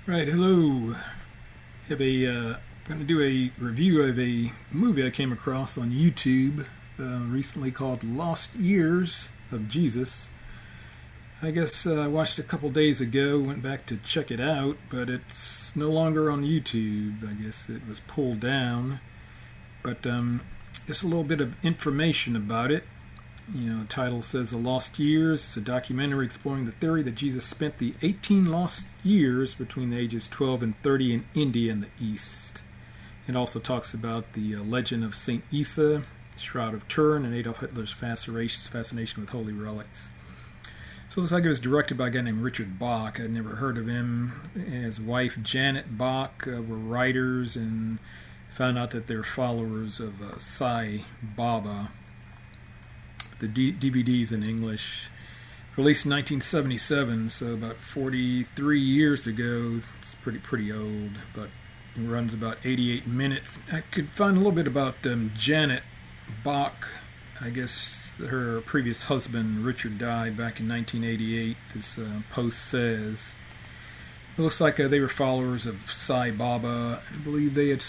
Right, hello. Have a going to do a review of a movie I came across on YouTube recently called Lost Years of Jesus. I guess I watched it a couple days ago, went back to check it out, but it's no longer on YouTube. I guess it was pulled down. But just a little bit of information about it. The title says The Lost Years. It's a documentary exploring the theory that Jesus spent the 18 lost years between the ages 12 and 30 in India and the East. It also talks about the legend of St. Isa, Shroud of Turin, and Adolf Hitler's fascination with holy relics. So it looks like it was directed by a guy named Richard Bock. I'd never heard of him. His wife, Janet Bock, were writers and found out that they're followers of Sai Baba. The DVD's in English. Released in 1977, so about 43 years ago. It's pretty old, but it runs about 88 minutes. I could find a little bit about Janet Bock. I guess her previous husband, Richard, died back in 1988, this post says. It looks like they were followers of Sai Baba. I believe they had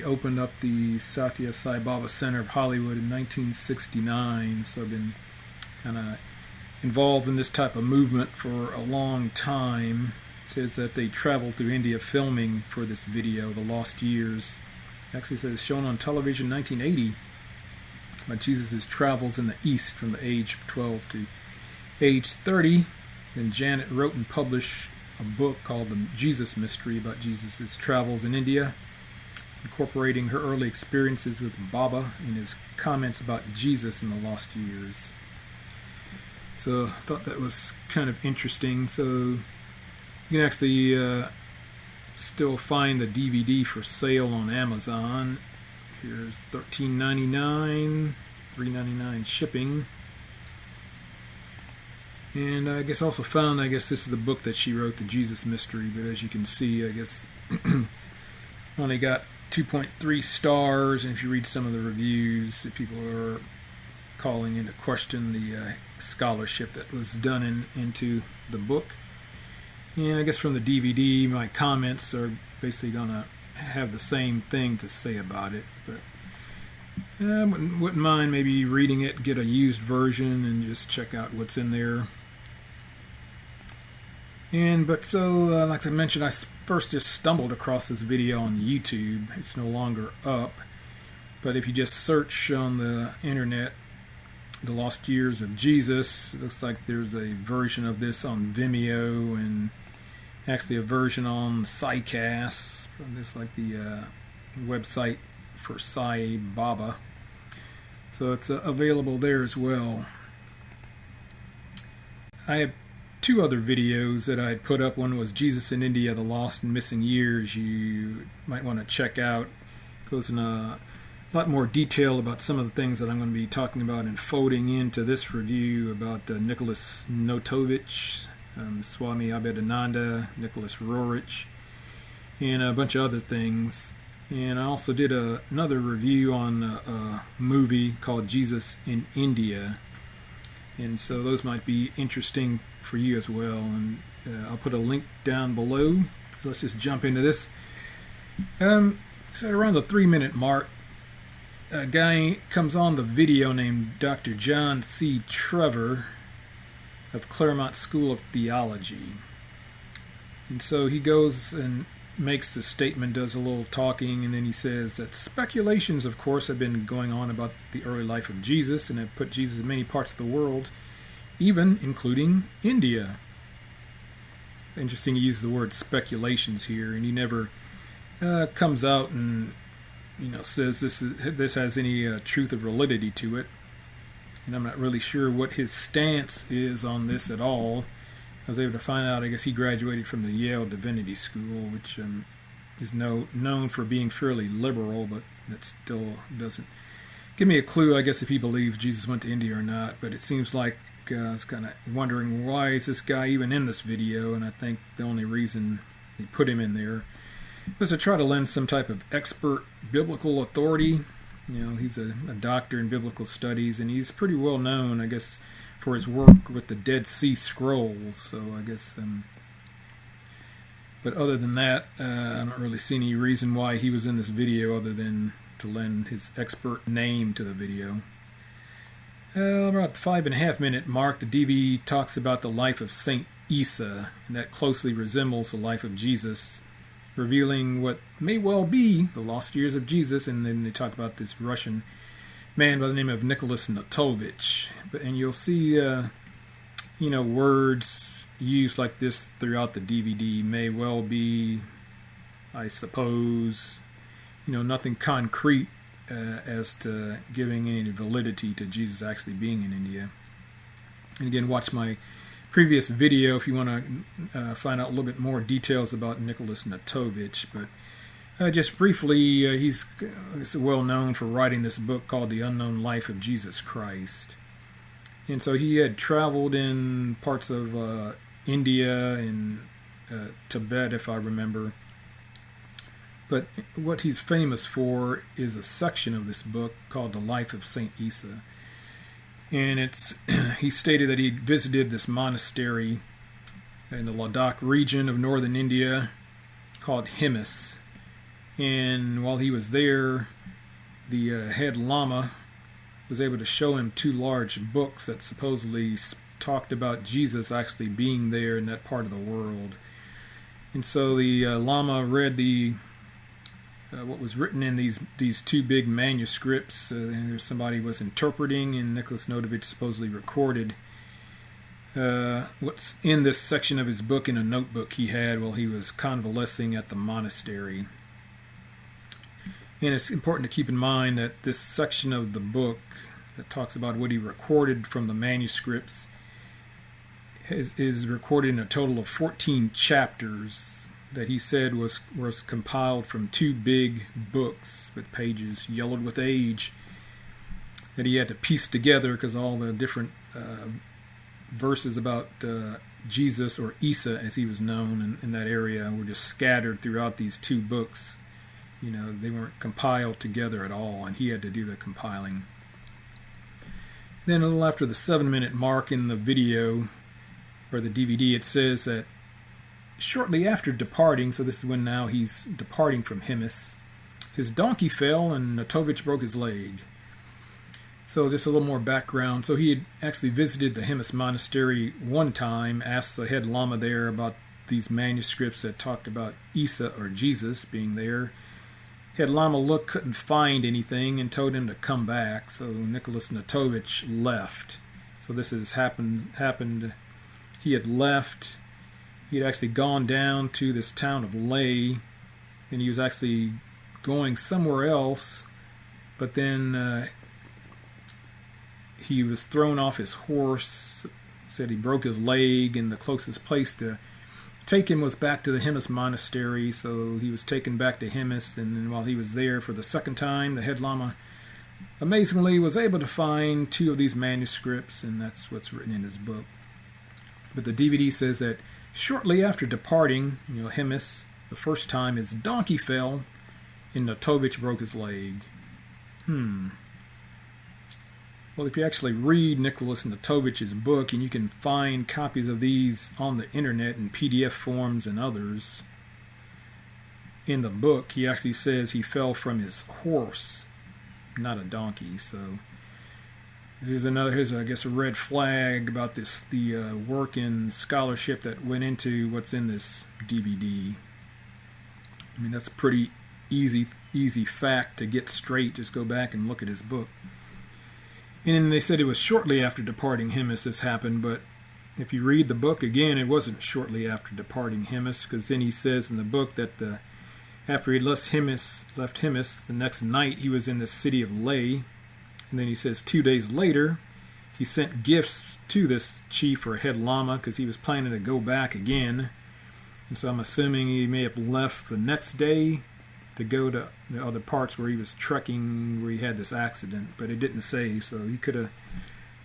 opened up the Satya Sai Baba Center of Hollywood in 1969. So I've been kind of involved in this type of movement for a long time. It says that they traveled through India filming for this video, The Lost Years. It actually says shown on television in 1980 about Jesus' travels in the East from the age of 12 to age 30. And Janet wrote and published a book called The Jesus Mystery about Jesus' travels in India, incorporating her early experiences with Baba and his comments about Jesus in the lost years. So I thought that was kind of interesting. So you can actually still find the DVD for sale on Amazon. Here's $13.99, $3.99 shipping. And I guess also found, this is the book that she wrote, The Jesus Mystery, but as you can see, I guess only got 2.3 stars, and if you read some of the reviews, people are calling into question the scholarship that was done into the book. And I guess from the DVD, my comments are basically going to have the same thing to say about it, but I wouldn't mind maybe reading it, get a used version, and just check out what's in there. Like I mentioned, I first just stumbled across this video on YouTube. It's no longer up, but if you just search on the internet, The Lost Years of Jesus, it looks like there's a version of this on Vimeo and actually a version on SciCast. It's like the website for Sai Baba. So it's available there as well. I have two other videos that I put up. One was Jesus in India, The Lost and Missing Years. You might want to check out. It goes in a lot more detail about some of the things that I'm going to be talking about and folding into this review about Nicholas Notovich, Swami Abhedananda, Nicholas Roerich, and a bunch of other things. And I also did another review on a movie called Jesus in India. And so those might be interesting for you as well. And I'll put a link down below. So let's just jump into this. So around the 3-minute mark, a guy comes on the video named Dr. John C. Trevor of Claremont School of Theology. And so he goes and makes a statement, does a little talking, and then he says that speculations, of course, have been going on about the early life of Jesus and have put Jesus in many parts of the world, even including India. Interesting, he uses the word speculations here, and he never comes out and says this has any truth or validity to it. And I'm not really sure what his stance is on this at all. I was able to find out, I guess he graduated from the Yale Divinity School, which is known for being fairly liberal, but that still doesn't give me a clue, I guess, if he believes Jesus went to India or not. But it seems like I was kind of wondering, why is this guy even in this video? And I think the only reason they put him in there was to try to lend some type of expert biblical authority. He's a doctor in biblical studies, and he's pretty well known, I guess, for his work with the Dead Sea Scrolls. So I guess But other than that, I don't really see any reason why he was in this video other than to lend his expert name to the video. About the 5.5-minute mark, the DVD talks about the life of Saint Isa, and that closely resembles the life of Jesus, revealing what may well be the lost years of Jesus. And then they talk about this Russian man by the name of Nicholas Natovich. And you'll see, words used like this throughout the DVD. May well be, I suppose, nothing concrete as to giving any validity to Jesus actually being in India. And again, watch my previous video if you want to find out a little bit more details about Nicholas Natovich. But just briefly, he's well known for writing this book called The Unknown Life of Jesus Christ. And so he had traveled in parts of India and Tibet, if I remember. But what he's famous for is a section of this book called The Life of Saint Isa. And he stated that he visited this monastery in the Ladakh region of northern India called Himis. And while he was there, the head lama was able to show him 2 large books that supposedly talked about Jesus actually being there in that part of the world. And so the lama read what was written in these 2 big manuscripts. Somebody was interpreting, and Nicholas Natovich supposedly recorded what's in this section of his book in a notebook he had while he was convalescing at the monastery. And it's important to keep in mind that this section of the book that talks about what he recorded from the manuscripts is recorded in a total of 14 chapters that he said was compiled from 2 big books with pages yellowed with age that he had to piece together because all the different verses about Jesus, or Isa as he was known in that area, were just scattered throughout these 2 books. They weren't compiled together at all, and he had to do the compiling. Then a little after the 7-minute mark in the video, or the DVD, it says that shortly after departing, so this is when now he's departing from Himis, his donkey fell and Natovich broke his leg. So just a little more background. So he had actually visited the Himis monastery one time, asked the head lama there about these manuscripts that talked about Isa, or Jesus, being there. Head lama couldn't find anything and told him to come back. So Nicholas Natovich left. So this has happened. He had left. He had actually gone down to this town of Leh, and he was actually going somewhere else, but then he was thrown off his horse, said he broke his leg, and the closest place to take him was back to the Himis monastery. So he was taken back to Himis, and then while he was there for the second time, the head lama amazingly was able to find 2 of these manuscripts, and that's what's written in his book. But the DVD says that shortly after departing, Himis, the first time, his donkey fell and Natovich broke his leg. Well, if you actually read Nicholas Natovich's book, and you can find copies of these on the internet in PDF forms and others, in the book he actually says he fell from his horse, not a donkey. So here's I guess a red flag about the work and scholarship that went into what's in this DVD. I mean, that's a pretty easy fact to get straight. Just go back and look at his book. And then they said it was shortly after departing Himis this happened, but if you read the book again, it wasn't shortly after departing Himis, because then he says in the book that after he left Himis, the next night he was in the city of Leh. And then he says 2 days later, he sent gifts to this chief or head lama because he was planning to go back again. And so I'm assuming he may have left the next day to go to the other parts where he was trekking, where he had this accident. But it didn't say, so he could have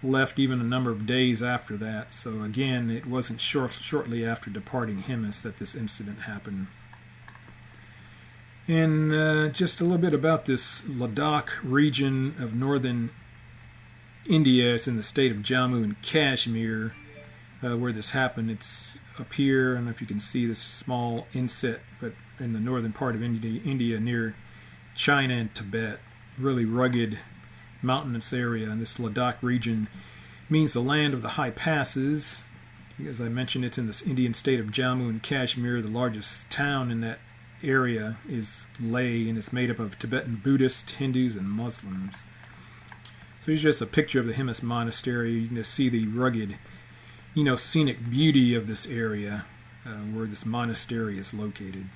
left even a number of days after that. So again, it wasn't shortly after departing Himis that this incident happened. And just a little bit about this Ladakh region of northern India. It's in the state of Jammu and Kashmir. where this happened. It's up here. I don't know if you can see this small inset, but in the northern part of India near China and Tibet. Really rugged, mountainous area. And this Ladakh region means the land of the high passes. As I mentioned, it's in this Indian state of Jammu and Kashmir. The largest town in that area is Leh, and it's made up of Tibetan Buddhists, Hindus, and Muslims. So here's just a picture of the Hemis Monastery. You can just see the rugged, scenic beauty of this area where this monastery is located.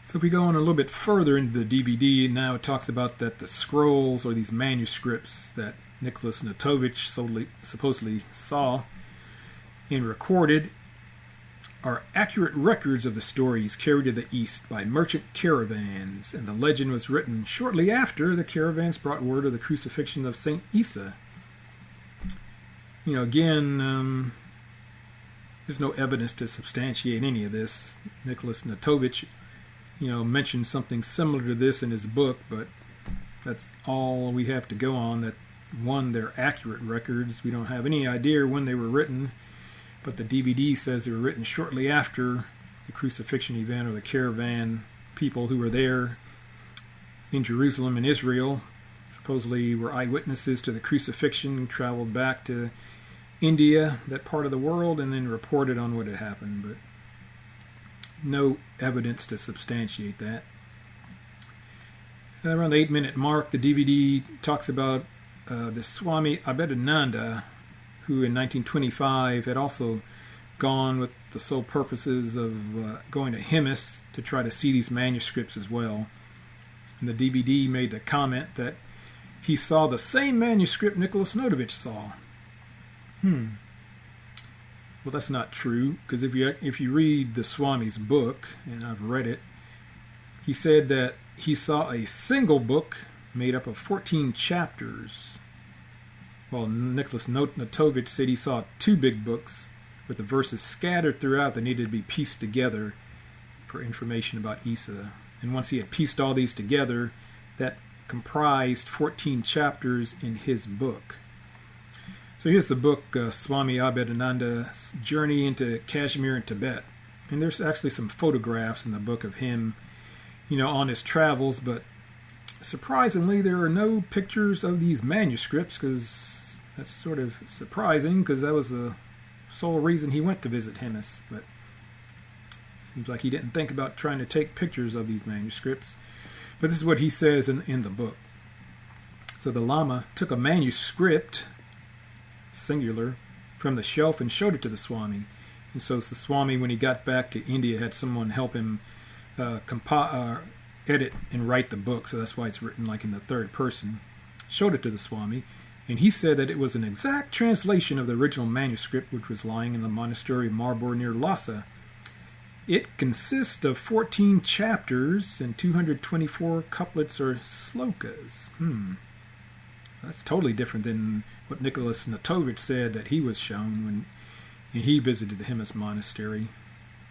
So if we go on a little bit further into the DVD, now it talks about that the scrolls, or these manuscripts that Nicholas Natovich supposedly saw and recorded, are accurate records of the stories carried to the east by merchant caravans, and the legend was written shortly after the caravans brought word of the crucifixion of Saint Isa. Again, there's no evidence to substantiate any of this. Nicholas Natovich mentioned something similar to this in his book, but that's all we have to go on. That one, they're accurate records. We don't have any idea when they were written, but the DVD says they were written shortly after the crucifixion event, or the caravan people who were there in Jerusalem and Israel supposedly were eyewitnesses to the crucifixion, traveled back to India, that part of the world, and then reported on what had happened, but no evidence to substantiate that. Around the 8-minute mark, the DVD talks about the Swami Abhedananda, who in 1925 had also gone with the sole purposes of going to Hemis to try to see these manuscripts as well. And the DVD made the comment that he saw the same manuscript Nicholas Natovich saw. Well, that's not true, because if you read the Swami's book, and I've read it, he said that he saw a single book made up of 14 chapters. Well, Nicholas Natovich said he saw 2 big books with the verses scattered throughout that needed to be pieced together for information about Isa. And once he had pieced all these together, that comprised 14 chapters in his book. So here's the book, Swami Abhedananda's Journey into Kashmir and Tibet. And there's actually some photographs in the book of him, on his travels, but surprisingly, there are no pictures of these manuscripts, because that's sort of surprising, because that was the sole reason he went to visit Hemis. But it seems like he didn't think about trying to take pictures of these manuscripts. But this is what he says in the book. So the Lama took a manuscript, singular, from the shelf and showed it to the Swami. And so the Swami, when he got back to India, had someone help him edit and write the book, so that's why it's written like in the third person. Showed it to the Swami, and he said that it was an exact translation of the original manuscript, which was lying in the monastery of Marbor near Lhasa. It consists of 14 chapters and 224 couplets or slokas. That's totally different than what Nicholas Natovich said that he was shown when he visited the Hemis monastery.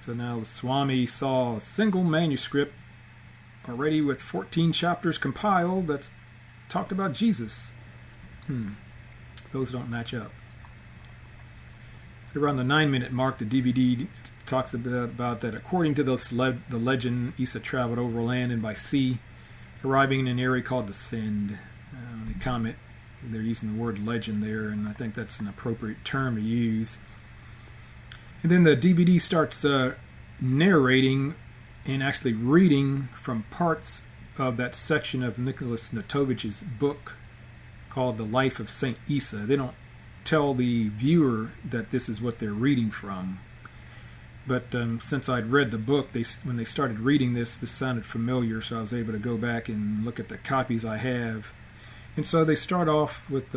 So now the Swami saw a single manuscript already with 14 chapters compiled that's talked about Jesus. Those don't match up. So around the 9-minute mark, the DVD talks about that according to the legend, Isa traveled over land and by sea, arriving in an area called the Sind. They comment, they're using the word legend there, and I think that's an appropriate term to use. And then the DVD starts narrating and actually reading from parts of that section of Nicholas Natovich's book called The Life of Saint Isa. They don't tell the viewer that this is what they're reading from. But since I'd read the book, when they started reading this sounded familiar, so I was able to go back and look at the copies I have. And so they start off with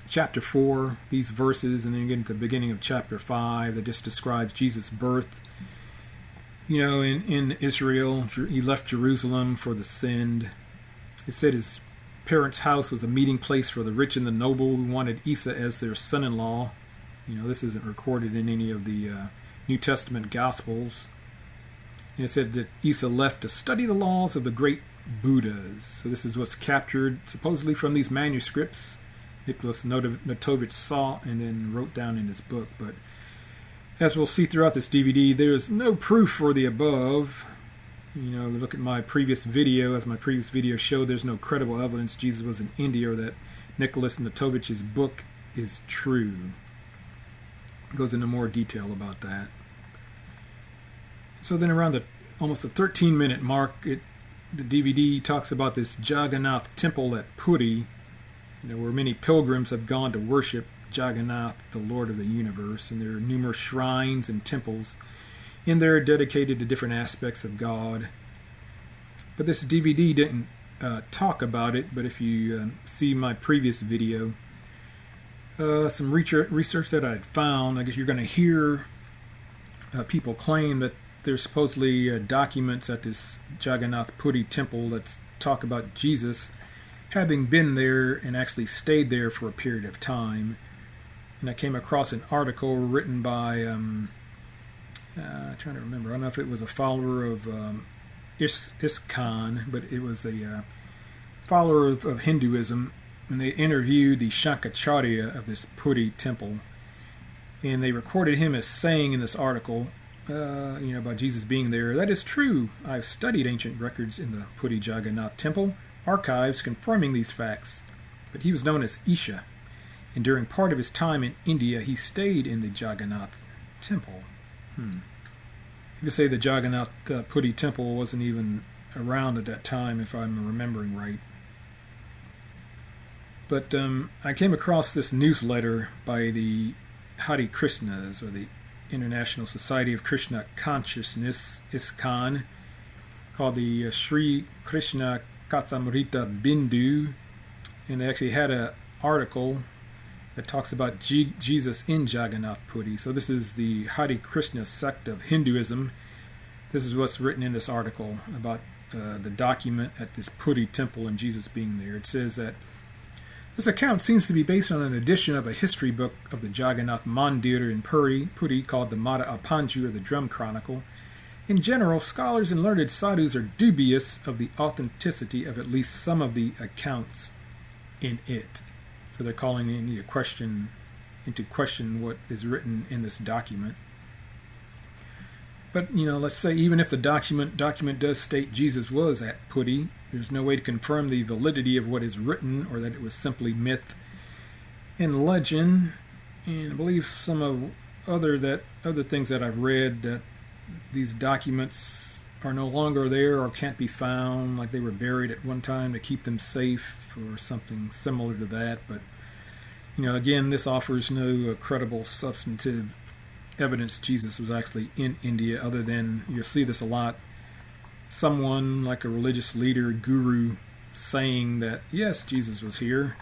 chapter 4, these verses, and then you get into the beginning of chapter 5 that just describes Jesus' birth. In Israel, he left Jerusalem for the Sind. It said his parents' house was a meeting place for the rich and the noble who wanted Isa as their son-in-law. This isn't recorded in any of the New Testament Gospels. And it said that Isa left to study the laws of the great Buddhas. So this is what's captured supposedly from these manuscripts Nicholas Notovich saw and then wrote down in his book. But as we'll see throughout this DVD, there is no proof for the above. Look at my previous video. As my previous video showed, there's no credible evidence Jesus was in India or that Nicholas Notovich's book is true. It goes into more detail about that. So then around almost the 13-minute mark, the DVD talks about this Jagannath temple at Puri, where many pilgrims have gone to worship Jagannath, the Lord of the universe, and there are numerous shrines and temples in there dedicated to different aspects of God. But this DVD didn't talk about it, but if you see my previous video, some research that I had found, I guess you're going to hear people claim that there's supposedly documents at this Jagannath Puri temple that talk about Jesus having been there and actually stayed there for a period of time. And I came across an article written by, trying to remember, I don't know if it was a follower of ISKCON, but it was a follower of Hinduism, and they interviewed the Shankaracharya of this Puri temple, and they recorded him as saying in this article, about Jesus being there, "That is true. I've studied ancient records in the Puri Jagannath temple, archives confirming these facts. But he was known as Isha, and during part of his time in India, he stayed in the Jagannath temple." You could say the Jagannath Puri temple wasn't even around at that time, if I'm remembering right. But I came across this newsletter by the Hare Krishnas, or the International Society of Krishna Consciousness, ISKCON, called the Sri Krishna Kathamrita Bindu, and they actually had an article that talks about Jesus in Jagannath Puri. So this is the Hare Krishna sect of Hinduism. This is what's written in this article about the document at this Puri temple and Jesus being there. It says that this account seems to be based on an edition of a history book of the Jagannath Mandir in Puri called the Mata Apanju, or the Drum Chronicle. In general, scholars and learned sadhus are dubious of the authenticity of at least some of the accounts in it. So they're calling into question what is written in this document. But, let's say even if the document does state Jesus was at Puri, there's no way to confirm the validity of what is written, or that it was simply myth and legend. And I believe some of other things that I've read, that these documents are no longer there or can't be found, like they were buried at one time to keep them safe or something similar to that. But again, this offers no credible substantive evidence Jesus was actually in India, other than you'll see this a lot, someone like a religious leader, guru, saying that yes, Jesus was here.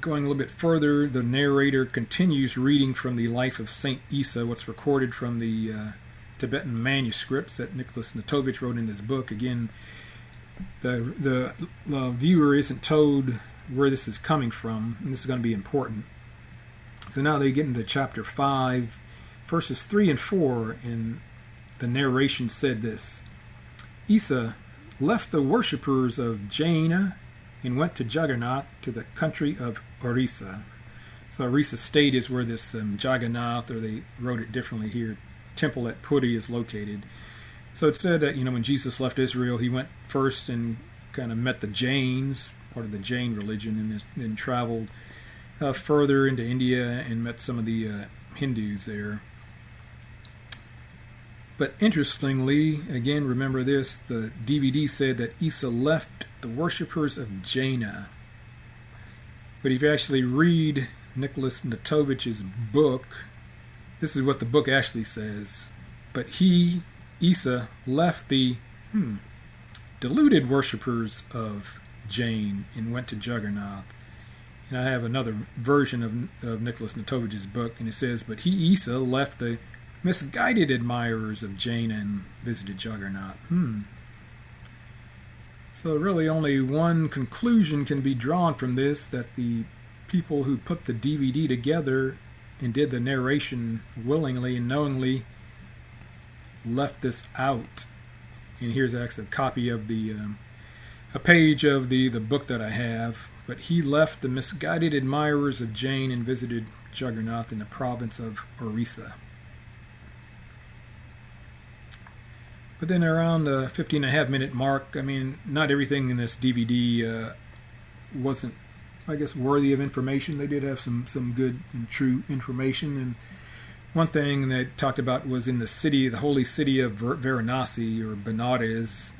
Going a little bit further, the narrator continues reading from the life of Saint Isa, what's recorded from the Tibetan manuscripts that Nicholas Notovich wrote in his book. Again, the viewer isn't told where this is coming from, and this is going to be important. So now they get into chapter 5, verses 3 and 4, and the narration said this: Isa left the worshippers of Jaina and went to Jagannath, to the country of Orissa. So Orissa state is where this Jagannath, or they wrote it differently here, temple at Puri is located. So it said that, when Jesus left Israel, he went first and kind of met the Jains, part of the Jain religion, and then traveled further into India and met some of the Hindus there. But interestingly, again, remember this, the DVD said that Isa left the worshippers of Jaina. But if you actually read Nicholas Notovich's book, this is what the book actually says. But he, Isa, left the deluded worshippers of Jain and went to Jagannath. And I have another version of Nicholas Notovich's book, and it says, but he, Isa, left the misguided admirers of Jaina and visited Jagannath. So really only one conclusion can be drawn from this, that the people who put the DVD together and did the narration willingly and knowingly left this out. And here's actually a copy of the a page of the book that I have. But he left the misguided admirers of Jain and visited Juggernaut in the province of Orissa. But then around the 15.5-minute mark, I mean, not everything in this DVD wasn't, I guess, worthy of information. They did have some good and true information. And one thing they talked about was in the holy city of Varanasi, or Benares.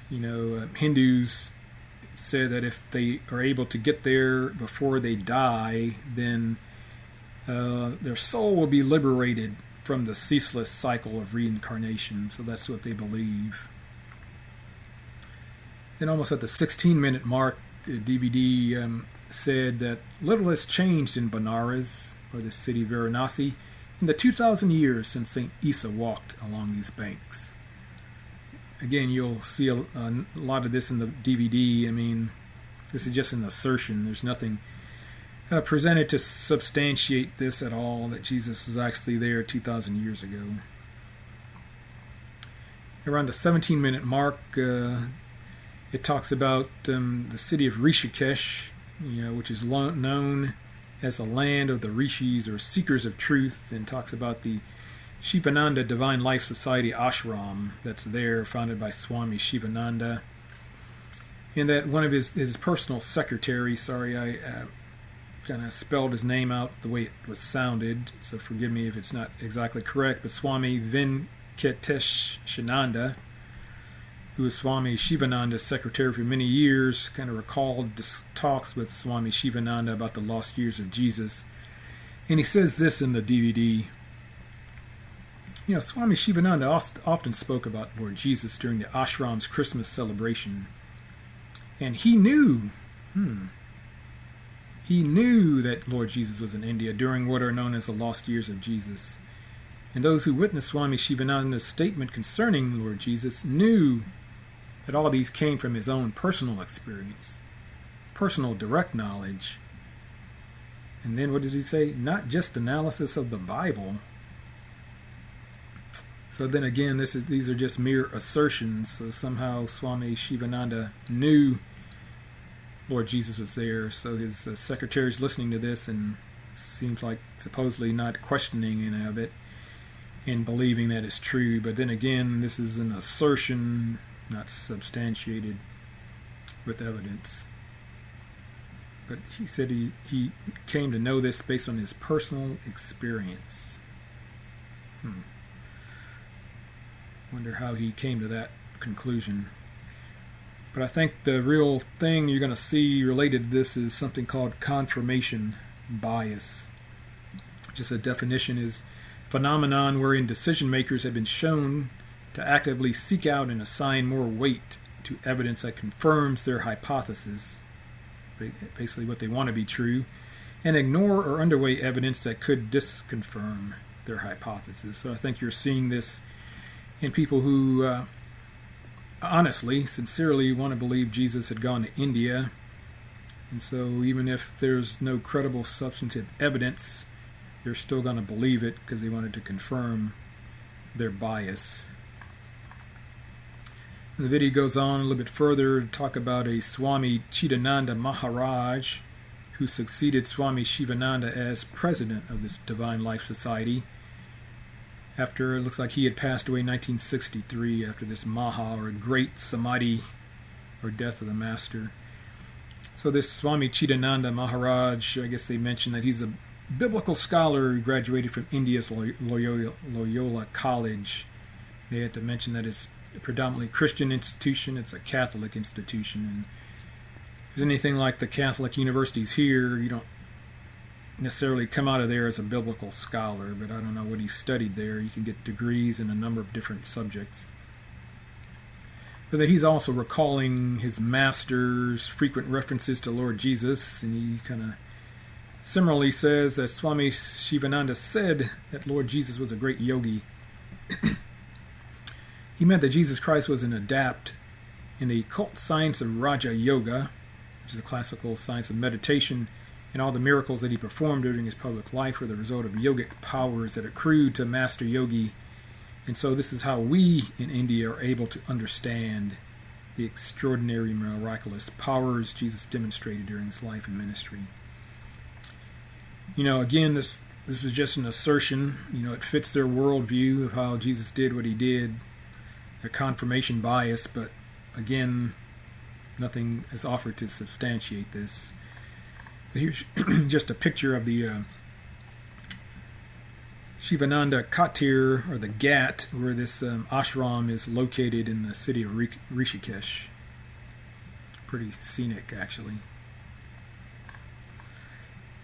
Hindus said that if they are able to get there before they die, then their soul will be liberated from the ceaseless cycle of reincarnation. So that's what they believe. Then almost at the 16-minute mark, the DVD said that little has changed in Benares, or the city of Varanasi, in the 2,000 years since St. Isa walked along these banks. Again, you'll see a lot of this in the DVD. I mean, this is just an assertion. There's nothing presented to substantiate this at all, that Jesus was actually there 2,000 years ago. Around the 17-minute mark, it talks about the city of Rishikesh, which is known as the land of the rishis, or seekers of truth, and talks about the Shivananda Divine Life Society ashram that's there, founded by Swami Shivananda. And that one of his personal secretaries, sorry, I kind of spelled his name out the way it was sounded, so forgive me if it's not exactly correct, but Swami Venkateshananda, who was Swami Shivananda's secretary for many years, kind of recalled talks with Swami Shivananda about the lost years of Jesus. And he says this in the DVD. Swami Shivananda often spoke about Lord Jesus during the ashram's Christmas celebration. And he knew that Lord Jesus was in India during what are known as the lost years of Jesus. And those who witnessed Swami Shivananda's statement concerning Lord Jesus knew that all these came from his own personal experience, personal direct knowledge. And then what did he say? Not just analysis of the Bible. So then again, these are just mere assertions. So somehow Swami Shivananda knew Lord Jesus was there. So his secretary's listening to this and seems like supposedly not questioning any of it and believing that it's true. But then again, this is an assertion, not substantiated with evidence. But he said he came to know this based on his personal experience. Wonder how he came to that conclusion. But I think the real thing you're going to see related to this is something called confirmation bias. Just a definition is a phenomenon wherein decision makers have been shown to actively seek out and assign more weight to evidence that confirms their hypothesis, basically what they want to be true, and ignore or underweigh evidence that could disconfirm their hypothesis. So I think you're seeing this in people who honestly, sincerely want to believe Jesus had gone to India. And so even if there's no credible substantive evidence, they're still going to believe it because they wanted to confirm their bias. And the video goes on a little bit further to talk about a Swami Chidananda Maharaj who succeeded Swami Shivananda as president of this Divine Life Society after it looks like he had passed away in 1963 after this Maha, or great Samadhi, or death of the Master. So this Swami Chidananda Maharaj, I guess they mentioned that he's a biblical scholar who graduated from India's Loyola College. They had to mention that it's a predominantly Christian institution, it's a Catholic institution, and if there's anything like the Catholic universities here, you don't necessarily come out of there as a biblical scholar, but I don't know what he studied there. You can get degrees in a number of different subjects. But that he's also recalling his master's frequent references to Lord Jesus, and he kind of similarly says that Swami Shivananda said that Lord Jesus was a great yogi. He meant that Jesus Christ was an adept in the occult science of Raja Yoga, which is a classical science of meditation, and all the miracles that he performed during his public life were the result of yogic powers that accrued to Master Yogi. And so this is how we in India are able to understand the extraordinary miraculous powers Jesus demonstrated during his life and ministry. Again, this is just an assertion. It fits their worldview of how Jesus did what he did, their confirmation bias, but again, nothing is offered to substantiate this. But here's just a picture of the Shivananda Katir, or the Ghat, where this ashram is located in the city of Rishikesh. Pretty scenic, actually.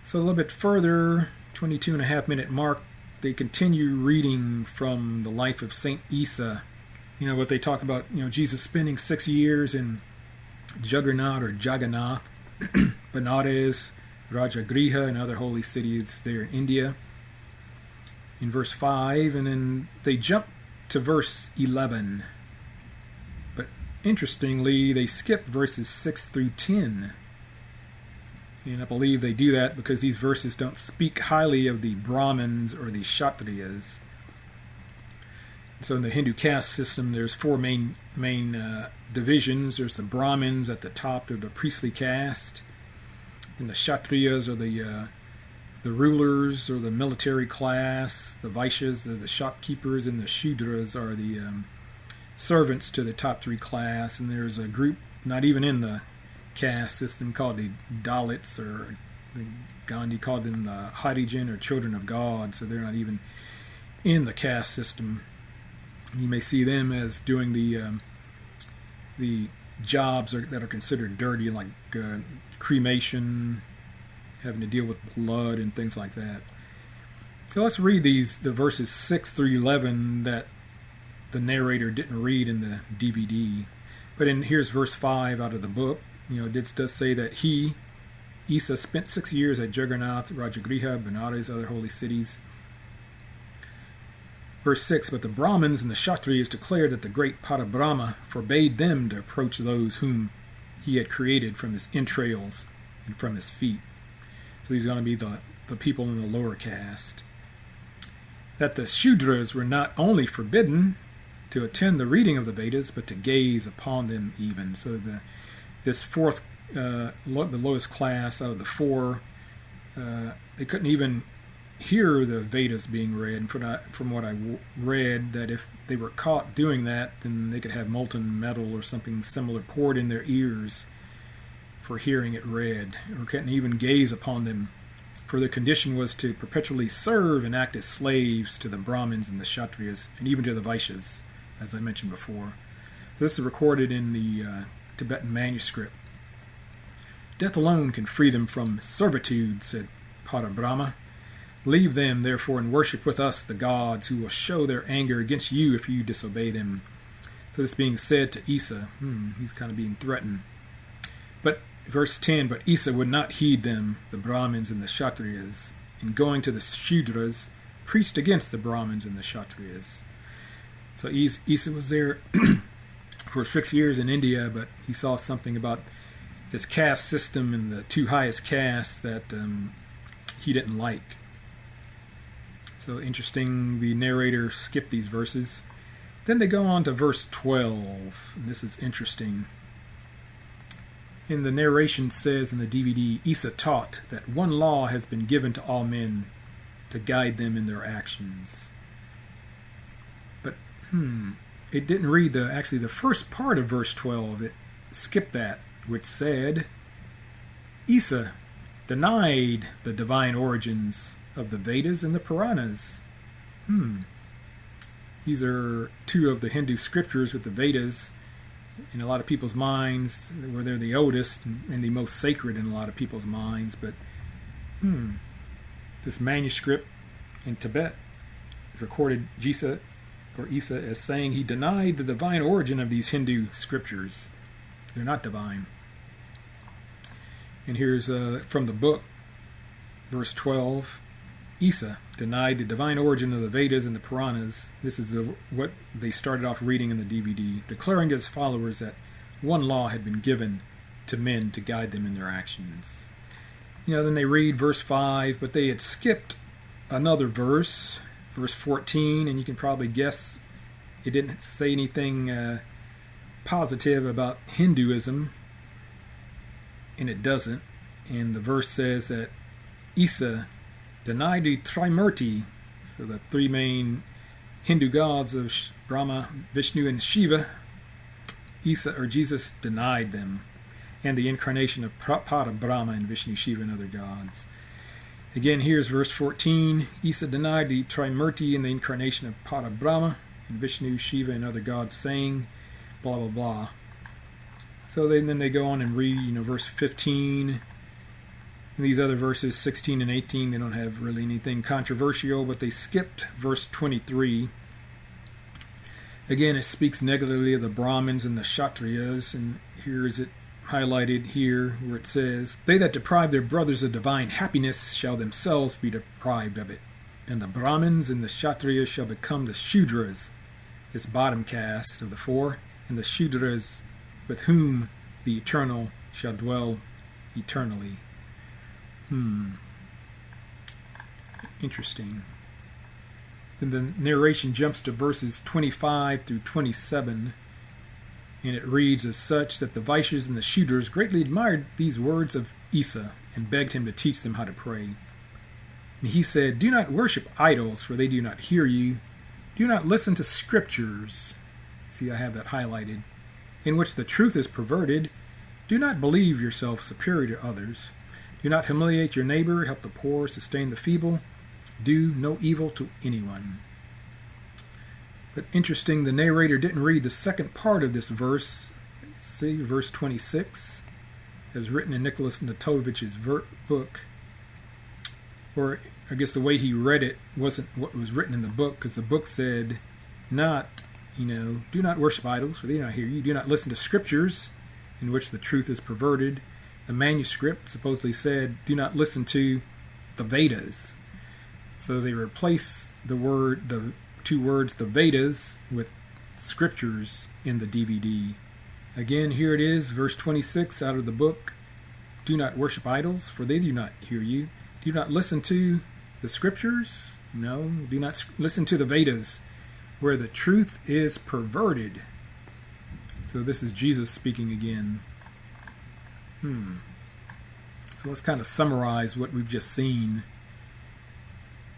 So a little bit further, 22.5-minute mark, they continue reading from the life of Saint Isa. What they talk about, Jesus spending 6 years in Jagannath, Benares, Rajagriha, and other holy cities there in India, in verse 5, and then they jump to verse 11. But interestingly, they skip verses 6 through 10. And I believe they do that because these verses don't speak highly of the Brahmins or the Kshatriyas. So in the Hindu caste system, there's four main divisions. There's the Brahmins at the top of the priestly caste, and the Kshatriyas are the rulers or the military class. The Vaishyas are the shopkeepers, and the Shudras are the servants to the top three class. And there's a group not even in the caste system called the Dalits, or Gandhi called them the Harijan, or children of God. So they're not even in the caste system. You may see them as doing the jobs that are considered dirty, like cremation, having to deal with blood and things like that. So let's read the verses 6 through 11 that the narrator didn't read in the DVD. But here's verse 5 out of the book. It does say that he, Isa, spent 6 years at Jagannath, Rajagriha, Benares, other holy cities. Verse 6, but the Brahmins and the Kshatriyas declared that the great Parabrahma forbade them to approach those whom he had created from his entrails and from his feet. So these are going to be the people in the lower caste. That the Shudras were not only forbidden to attend the reading of the Vedas, but to gaze upon them even. So this fourth, the lowest class out of the four, they couldn't even hear the Vedas being read. And from what I read, that if they were caught doing that, then they could have molten metal or something similar poured in their ears for hearing it read, or couldn't even gaze upon them, for their condition was to perpetually serve and act as slaves to the Brahmins and the Kshatriyas, and even to the Vaishyas, as I mentioned before. So this is recorded in the Tibetan manuscript. Death alone can free them from servitude, said Parabrahma. Leave them, therefore, and worship with us the gods, who will show their anger against you if you disobey them. So this being said to Isa, he's kind of being threatened. But verse 10, but Isa would not heed them, the Brahmins and the Kshatriyas, and going to the Shudras, preached against the Brahmins and the Kshatriyas. So Isa was there for 6 years in India, but he saw something about this caste system and the two highest castes that he didn't like. So interesting, the narrator skipped these verses. Then they go on to verse 12, and this is interesting. In the narration says in the DVD, Isa taught that one law has been given to all men to guide them in their actions. But it didn't read the first part of verse 12. It skipped that, which said, Isa denied the divine origins of the Vedas and the Puranas. These are two of the Hindu scriptures with the Vedas in a lot of people's minds, where they're the oldest and the most sacred in a lot of people's minds. But this manuscript in Tibet recorded Isa as saying he denied the divine origin of these Hindu scriptures. They're not divine. And here's from the book, verse 12. Isa denied the divine origin of the Vedas and the Puranas. This is what they started off reading in the DVD, declaring to his followers that one law had been given to men to guide them in their actions. Then they read verse 5, but they had skipped another verse, verse 14, and you can probably guess it didn't say anything positive about Hinduism, and it doesn't. And the verse says that Isa denied the Trimurti, so the three main Hindu gods of Brahma, Vishnu, and Shiva. Isa, or Jesus, denied them, and the incarnation of Pada Brahma and Vishnu, Shiva, and other gods. Again, here's verse 14. Isa denied the Trimurti and the incarnation of Pada Brahma and Vishnu, Shiva, and other gods, saying, blah, blah, blah. So then they go on and read, verse 15. And these other verses, 16 and 18, they don't have really anything controversial, but they skipped verse 23. Again, it speaks negatively of the Brahmins and the Kshatriyas, and here is it highlighted here where it says, they that deprive their brothers of divine happiness shall themselves be deprived of it, and the Brahmins and the Kshatriyas shall become the Shudras, this bottom caste of the four, and the Shudras with whom the Eternal shall dwell eternally. Interesting. Then the narration jumps to verses 25 through 27, and it reads as such that the Vaishyas and the Shudras greatly admired these words of Isa and begged him to teach them how to pray. And he said, do not worship idols, for they do not hear you. Do not listen to scriptures. See, I have that highlighted. In which the truth is perverted. Do not believe yourself superior to others. Do not humiliate your neighbor, help the poor, sustain the feeble. Do no evil to anyone. But interesting, the narrator didn't read the second part of this verse. See, verse 26, as written in Nicholas Natovich's book. Or I guess the way he read it wasn't what was written in the book, because the book said, do not worship idols, for they do not hear you. Do not listen to scriptures, in which the truth is perverted. The manuscript supposedly said, do not listen to the Vedas. So they replaced the two words, the Vedas, with scriptures in the DVD. Again, here it is, verse 26 out of the book. Do not worship idols, for they do not hear you. Do not listen to the scriptures. No, do not listen to the Vedas, where the truth is perverted. So this is Jesus speaking again. So let's kind of summarize what we've just seen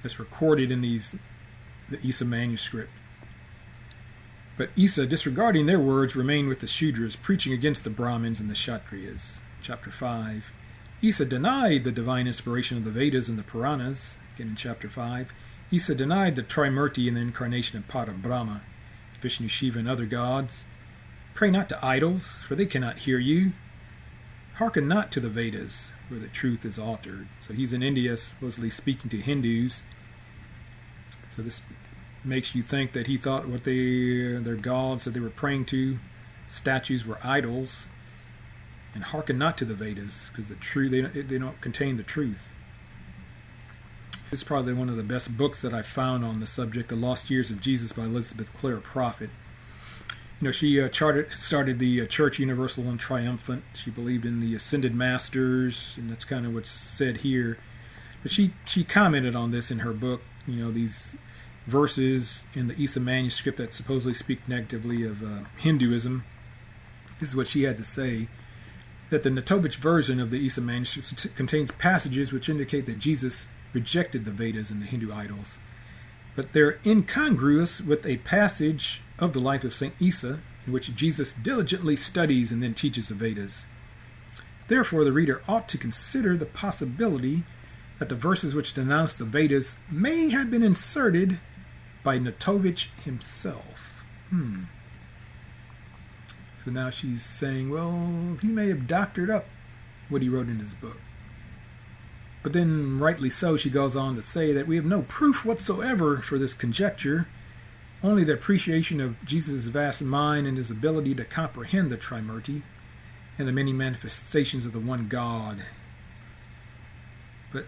that's recorded in the Isa manuscript. But Isa, disregarding their words, remained with the Shudras, preaching against the Brahmins and the Kshatriyas. Chapter 5. Isa denied the divine inspiration of the Vedas and the Puranas. Again in chapter 5. Isa denied the Trimurti and the incarnation of Pada Brahma, Vishnu, Shiva, and other gods. Pray not to idols, for they cannot hear you. Hearken not to the Vedas, where the truth is altered. So he's in India, supposedly speaking to Hindus. So this makes you think that he thought what their gods that they were praying to, statues, were idols. And hearken not to the Vedas, because they don't contain the truth. This is probably one of the best books that I found on the subject, The Lost Years of Jesus by Elizabeth Clare Prophet. She started the Church Universal and Triumphant. She believed in the Ascended Masters, and that's kind of what's said here. But she commented on this in her book, these verses in the Isa manuscript that supposedly speak negatively of Hinduism. This is what she had to say, that the Natovich version of the Isa manuscript contains passages which indicate that Jesus rejected the Vedas and the Hindu idols. But they're incongruous with a passage of the life of St. Isa, in which Jesus diligently studies and then teaches the Vedas. Therefore, the reader ought to consider the possibility that the verses which denounce the Vedas may have been inserted by Natovich himself. So now she's saying, well, he may have doctored up what he wrote in his book. But then, rightly so, she goes on to say that we have no proof whatsoever for this conjecture, only the appreciation of Jesus' vast mind and his ability to comprehend the Trimurti and the many manifestations of the one God. But,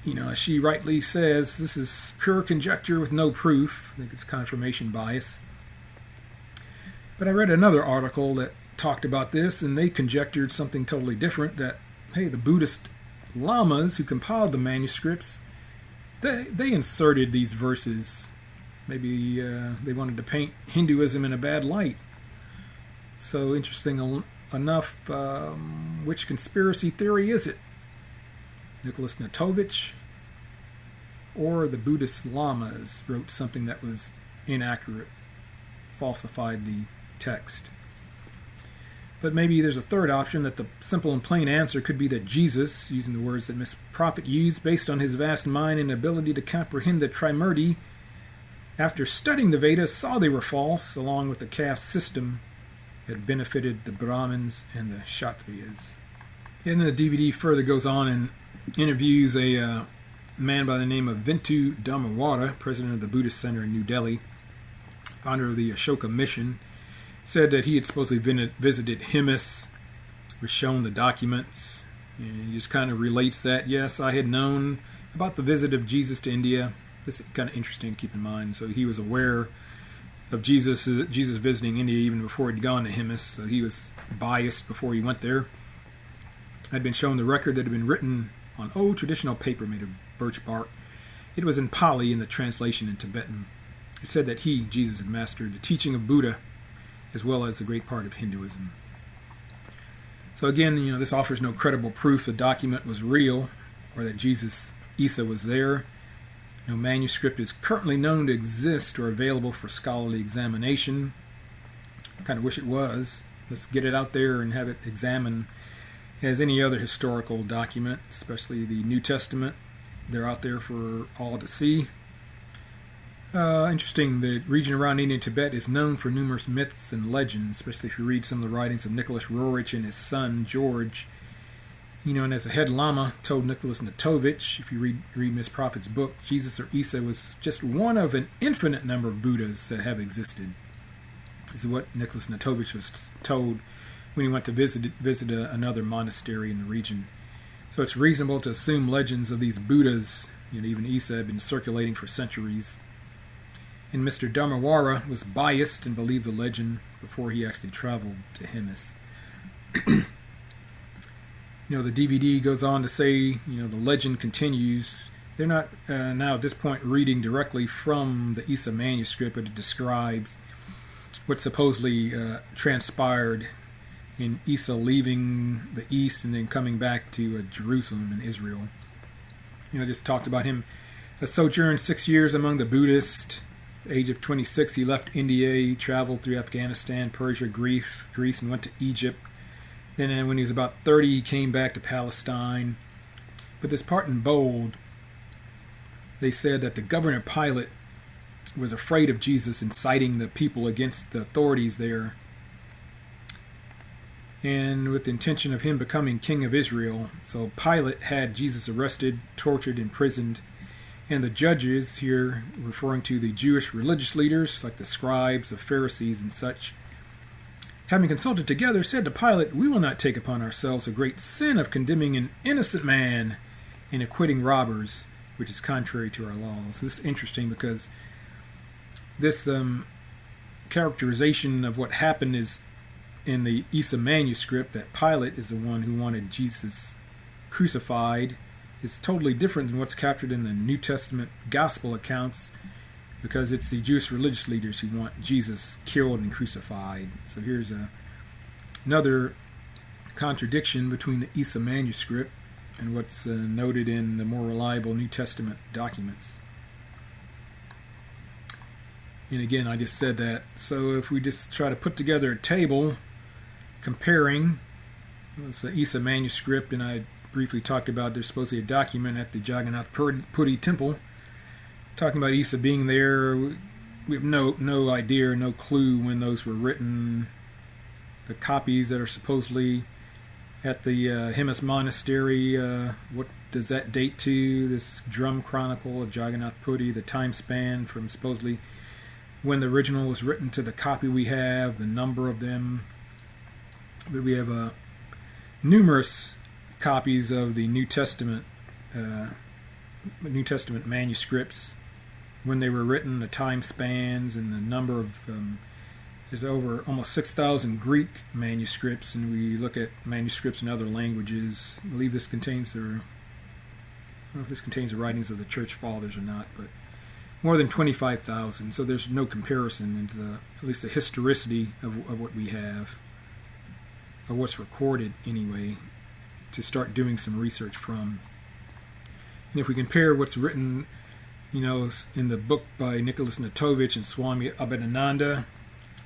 as she rightly says, this is pure conjecture with no proof. I think it's confirmation bias. But I read another article that talked about this, and they conjectured something totally different, that, hey, the Buddhist lamas who compiled the manuscripts, they inserted these verses. Maybe they wanted to paint Hinduism in a bad light. So interesting enough, which conspiracy theory is it? Nicholas Natovich or the Buddhist lamas wrote something that was inaccurate, falsified the text. But maybe there's a third option, that the simple and plain answer could be that Jesus, using the words that Miss Prophet used, based on his vast mind and ability to comprehend the Trimurti, after studying the Vedas, saw they were false, along with the caste system that benefited the Brahmins and the Kshatriyas. And then the DVD further goes on and interviews a man by the name of Vintu Dharmawada, president of the Buddhist Center in New Delhi, founder of the Ashoka Mission. Said that he had supposedly visited Himis, was shown the documents, and he just kind of relates that, yes, I had known about the visit of Jesus to India. This is kind of interesting to keep in mind. So he was aware of Jesus visiting India even before he'd gone to Himis, so he was biased before he went there. I'd been shown the record that had been written on old traditional paper made of birch bark. It was in Pali in the translation in Tibetan. It said that he, Jesus, had mastered the teaching of Buddha as well as a great part of Hinduism. So again, this offers no credible proof the document was real or that Isa was there. No manuscript is currently known to exist or available for scholarly examination. I kind of wish it was. Let's get it out there and have it examined as any other historical document, especially the New Testament. They're out there for all to see. Interesting, the region around India and Tibet is known for numerous myths and legends, especially if you read some of the writings of Nicholas Roerich and his son, George. And as the head lama told Nicholas Natovich, if you read Miss Prophet's book, Jesus or Isa was just one of an infinite number of Buddhas that have existed. This is what Nicholas Natovich was told when he went to visit another monastery in the region. So it's reasonable to assume legends of these Buddhas, even Isa, have been circulating for centuries. And Mr. Dharmawara was biased and believed the legend before he actually traveled to Himis. The DVD goes on to say, the legend continues. They're not now at this point reading directly from the Isa manuscript, but it describes what supposedly transpired in Isa leaving the East and then coming back to Jerusalem in Israel. Just talked about him. A sojourn 6 years among the Buddhists. Age of 26, he left India. He traveled through Afghanistan, Persia, Greece, and went to Egypt. Then when he was about 30, he came back to Palestine. But this part in bold, they said that the governor Pilate was afraid of Jesus, inciting the people against the authorities there, and with the intention of him becoming king of Israel. So Pilate had Jesus arrested, tortured, imprisoned. And the judges here, referring to the Jewish religious leaders, like the scribes, the Pharisees, and such, having consulted together, said to Pilate, "We will not take upon ourselves a great sin of condemning an innocent man and acquitting robbers, which is contrary to our laws." This is interesting because this characterization of what happened is in the Isa manuscript, that Pilate is the one who wanted Jesus crucified. It's totally different than what's captured in the New Testament gospel accounts, because it's the Jewish religious leaders who want Jesus killed and crucified. So here's another contradiction between the Isa manuscript and what's noted in the more reliable New Testament documents. And again, I just said that. So if we just try to put together a table comparing the Isa manuscript, and I briefly talked about there's supposed to be a document at the Jagannath Puri temple talking about Isa being there. We have no idea, no clue when those were written. The copies that are supposedly at the Himis Monastery, what does that date to? This drum chronicle of Jagannath Puri, the time span from supposedly when the original was written to the copy we have, the number of them. But we have numerous copies of the New Testament manuscripts, when they were written, the time spans, and the number of there's over almost 6,000 Greek manuscripts, and we look at manuscripts in other languages. I believe this contains I don't know if this contains the writings of the Church Fathers or not, but more than 25,000. So there's no comparison into at least the historicity of what we have. or what's recorded anyway, to start doing some research from. And if we compare what's written, in the book by Nicholas Natovich and Swami Abhedananda,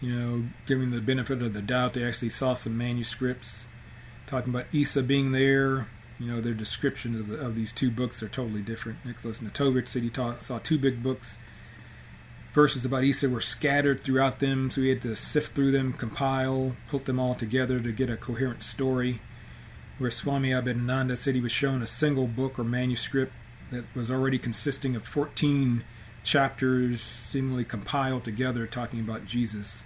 giving the benefit of the doubt, they actually saw some manuscripts talking about Isa being there. Their description of these two books are totally different. Nicholas Natovich said he saw two big books. Verses about Isa were scattered throughout them, so he had to sift through them, compile, put them all together to get a coherent story. Where Swami Abhedananda said he was shown a single book or manuscript that was already consisting of 14 chapters, seemingly compiled together, talking about Jesus.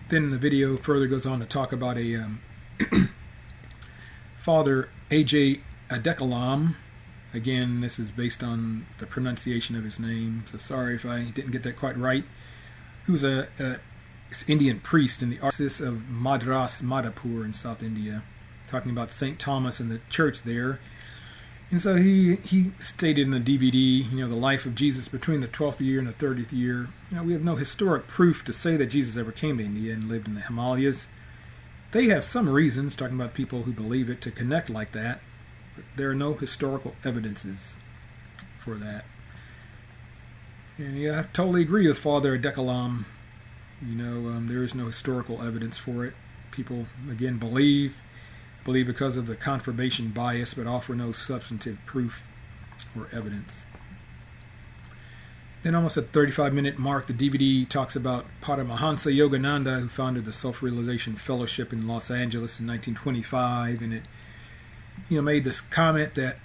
Then the video further goes on to talk about a Father A.J. Adekalam. Again, this is based on the pronunciation of his name, so sorry if I didn't get that quite right. He was a Indian priest in the Archdiocese of Madras, Madhapur in South India, talking about St. Thomas and the church there. And so he stated in the DVD, the life of Jesus between the 12th year and the 30th year. We have no historic proof to say that Jesus ever came to India and lived in the Himalayas. They have some reasons, talking about people who believe it, to connect like that, but there are no historical evidences for that. And I totally agree with Father Adekalam. There is no historical evidence for it. People, again, believe because of the confirmation bias, but offer no substantive proof or evidence. Then almost at the 35-minute mark, the DVD talks about Paramahansa Yogananda, who founded the Self-Realization Fellowship in Los Angeles in 1925, and it made this comment that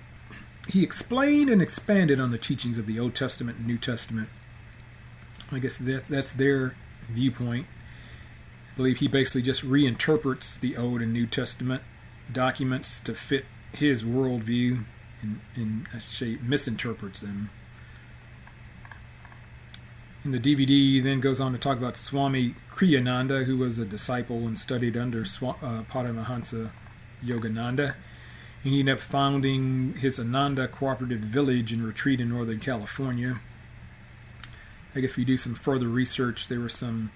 he explained and expanded on the teachings of the Old Testament and New Testament. I guess that's their viewpoint. I believe he basically just reinterprets the Old and New Testament documents to fit his worldview and I should say misinterprets them. And the DVD then goes on to talk about Swami Kriyananda, who was a disciple and studied under Paramahansa Yogananda. And he ended up founding his Ananda Cooperative Village and Retreat in Northern California. I guess if you do some further research, there was some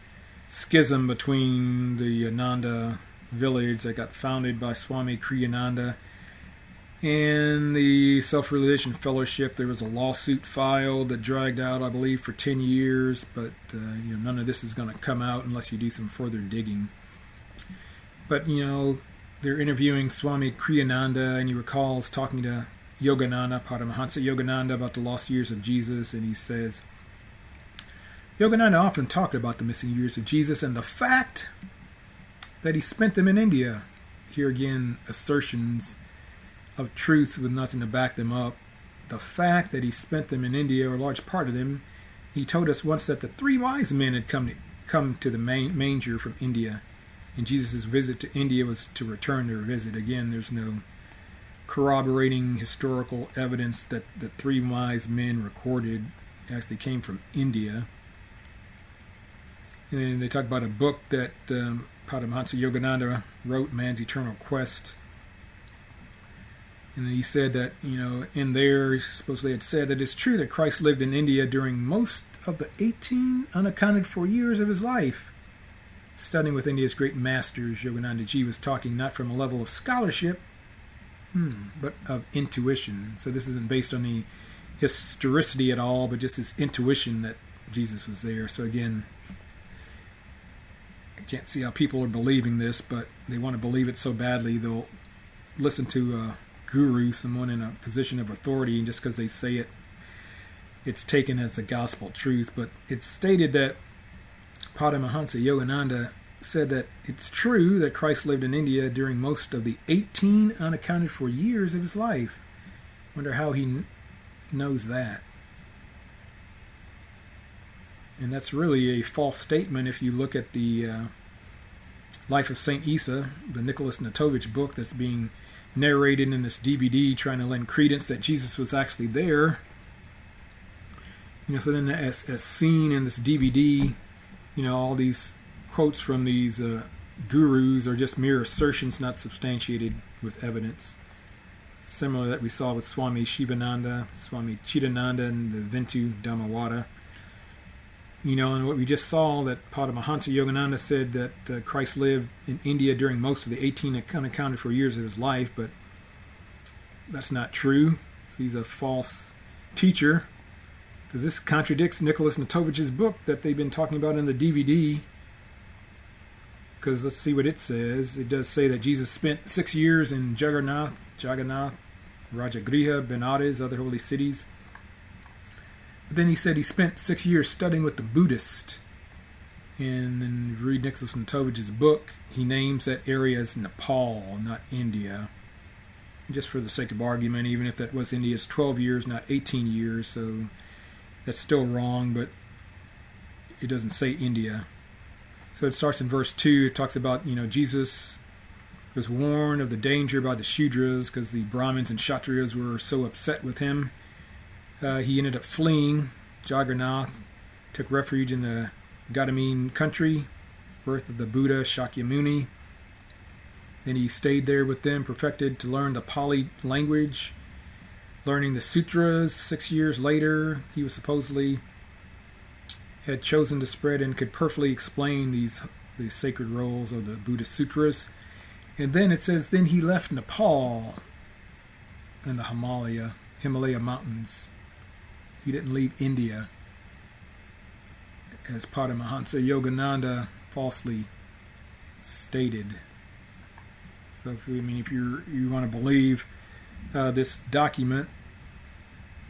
schism between the Ananda village that got founded by Swami Kriyananda and the Self-Realization Fellowship. There was a lawsuit filed that dragged out, I believe, for 10 years, but none of this is going to come out unless you do some further digging. But, they're interviewing Swami Kriyananda, and he recalls talking to Yogananda, Paramahansa Yogananda, about the lost years of Jesus, and he says, Yogananda often talked about the missing years of Jesus and the fact that he spent them in India. Here again, assertions of truth with nothing to back them up. The fact that he spent them in India, or a large part of them, he told us once that the 3 wise men had come to the manger from India, and Jesus' visit to India was to return their visit. Again, there's no corroborating historical evidence that the 3 wise men recorded actually came from India. And they talk about a book that Paramahansa Yogananda wrote, Man's Eternal Quest. And he said that, in there, supposedly had said that it's true that Christ lived in India during most of the 18 unaccounted for years of his life. Studying with India's great masters, Yogananda Ji was talking not from a level of scholarship, but of intuition. So this isn't based on the historicity at all, but just his intuition that Jesus was there. So again, I can't see how people are believing this, but they want to believe it so badly they'll listen to a guru, someone in a position of authority, and just because they say it, it's taken as a gospel truth. But it's stated that Paramahansa Yogananda said that it's true that Christ lived in India during most of the 18 unaccounted for years of his life. Wonder how he knows that. And that's really a false statement if you look at the Life of Saint Isa, the Nicholas Natovich book that's being narrated in this DVD, trying to lend credence that Jesus was actually there. So then as seen in this DVD, all these quotes from these gurus are just mere assertions, not substantiated with evidence. Similar that we saw with Swami Shivananda, Swami Chidananda, and the Vintu Dhammawada. And what we just saw, that Paramahansa Yogananda said that Christ lived in India during most of the 18 unaccounted for years of his life, but that's not true. So he's a false teacher, because this contradicts Nicholas Natovich's book that they've been talking about in the DVD. Because let's see what it says. It does say that Jesus spent 6 years in Jagannath, Rajagriha, Benares, other holy cities. But then he said he spent 6 years studying with the Buddhists. And then read Nicholas Natovich's book, he names that area as Nepal, not India. Just for the sake of argument, even if that was India's 12 years, not 18 years. So that's still wrong, but it doesn't say India. So it starts in verse 2. It talks about, Jesus was warned of the danger by the Shudras because the Brahmins and Kshatriyas were so upset with him. He ended up fleeing Jagannath, took refuge in the Gadamine country, birth of the Buddha Shakyamuni. Then he stayed there with them, perfected to learn the Pali language, learning the sutras. 6 years later, he was supposedly had chosen to spread and could perfectly explain these sacred roles of the Buddhist sutras. And then it says, then he left Nepal and the Himalaya mountains. He didn't leave India, as Paramahansa Yogananda falsely stated. So if you want to believe this document,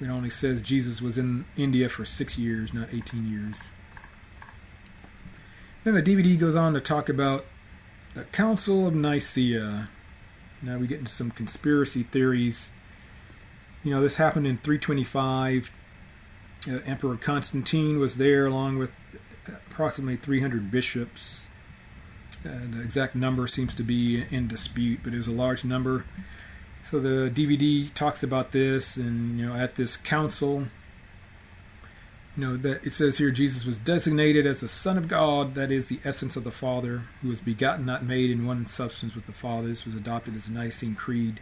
it only says Jesus was in India for 6 years, not 18 years. Then the DVD goes on to talk about the Council of Nicaea. Now we get into some conspiracy theories. This happened in 325. Emperor Constantine was there along with approximately 300 bishops. The exact number seems to be in dispute, but it was a large number. So the DVD talks about this, and at this council, that it says here Jesus was designated as the Son of God, that is the essence of the Father, who was begotten, not made, in one substance with the Father. This was adopted as a Nicene Creed.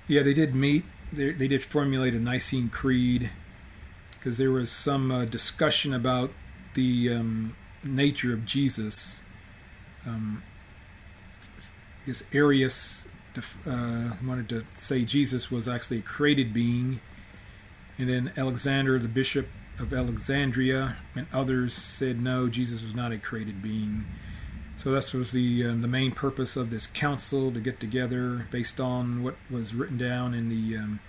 Yeah, they did meet. They did formulate a Nicene Creed because there was some discussion about the nature of Jesus. I guess Arius wanted to say Jesus was actually a created being, and then Alexander, the bishop of Alexandria, and others said no, Jesus was not a created being. So that was the main purpose of this council, to get together based on what was written down in the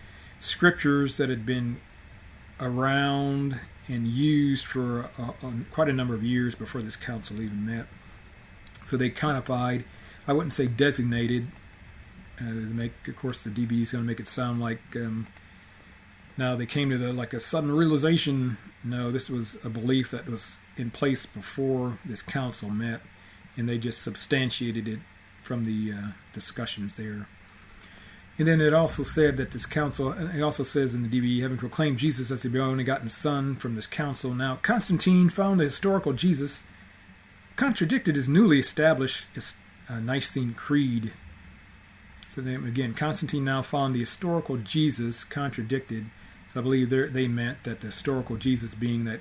scriptures that had been around and used for quite a number of years before this council even met. So they codified, I wouldn't say designated, of course the DB is going to make it sound like now they came to a sudden realization. No, this was a belief that was in place before this council met, and they just substantiated it from the discussions there. And then it also said that this council, and it also says in the DB, having proclaimed Jesus as the only begotten Son from this council, now Constantine found the historical Jesus contradicted his newly established Nicene Creed. So then again, Constantine now found the historical Jesus contradicted. So I believe they meant that the historical Jesus being that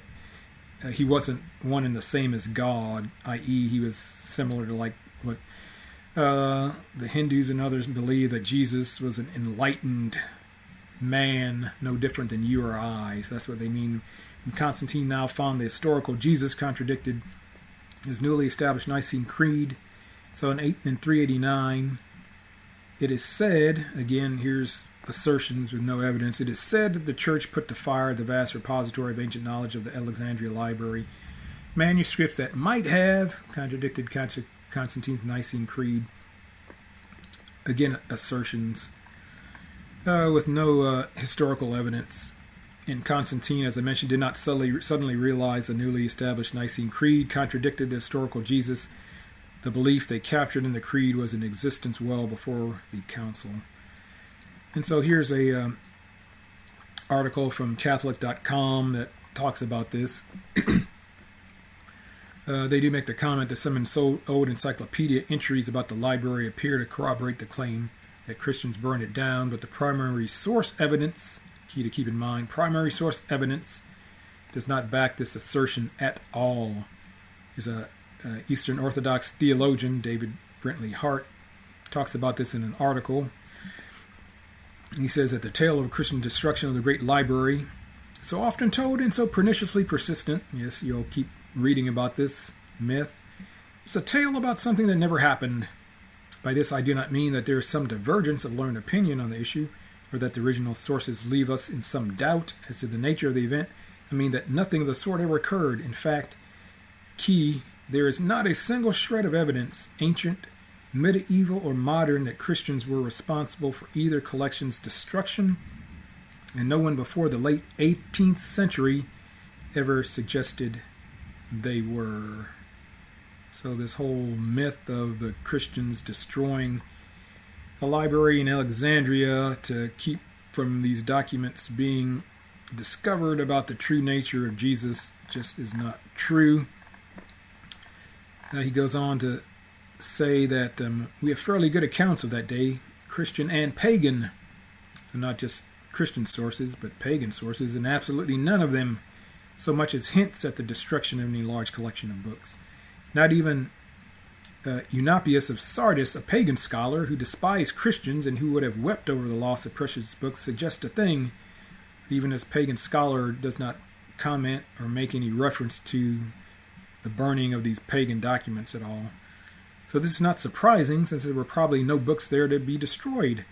he wasn't one and the same as God, i.e. he was similar to like what the Hindus and others believe, that Jesus was an enlightened man, no different than you or I. So that's what they mean. And Constantine now found the historical Jesus contradicted his newly established Nicene Creed. So in 389, it is said, again, here's assertions with no evidence, it is said that the church put to fire the vast repository of ancient knowledge of the Alexandria Library, manuscripts that might have contradicted Constantine's Nicene Creed. Again, assertions with no historical evidence. And Constantine, as I mentioned, did not suddenly realize the newly established Nicene Creed contradicted the historical Jesus. The belief they captured in the creed was in existence well before the council. And so here's a article from Catholic.com that talks about this. They do make the comment that some old encyclopedia entries about the library appear to corroborate the claim that Christians burned it down, but the primary source evidence, key to keep in mind, primary source evidence does not back this assertion at all. There's a Eastern Orthodox theologian, David Brentley Hart, talks about this in an article. He says that the tale of Christian destruction of the Great Library, so often told and so perniciously persistent, yes, you'll keep reading about this myth, it's a tale about something that never happened. By this I do not mean that there is some divergence of learned opinion on the issue, or that the original sources leave us in some doubt as to the nature of the event. I mean that nothing of the sort ever occurred. In fact, there is not a single shred of evidence, ancient, medieval, or modern, that Christians were responsible for either collection's destruction, and no one before the late 18th century ever suggested they were. So this whole myth of the Christians destroying a library in Alexandria to keep from these documents being discovered about the true nature of Jesus just is not true. He goes on to say that we have fairly good accounts of that day, Christian and pagan. So not just Christian sources, but pagan sources, and absolutely none of them so much as hints at the destruction of any large collection of books. Not even Eunapius of Sardis, a pagan scholar who despised Christians and who would have wept over the loss of precious books, suggests a thing. Even this pagan scholar does not comment or make any reference to the burning of these pagan documents at all. So this is not surprising, since there were probably no books there to be destroyed.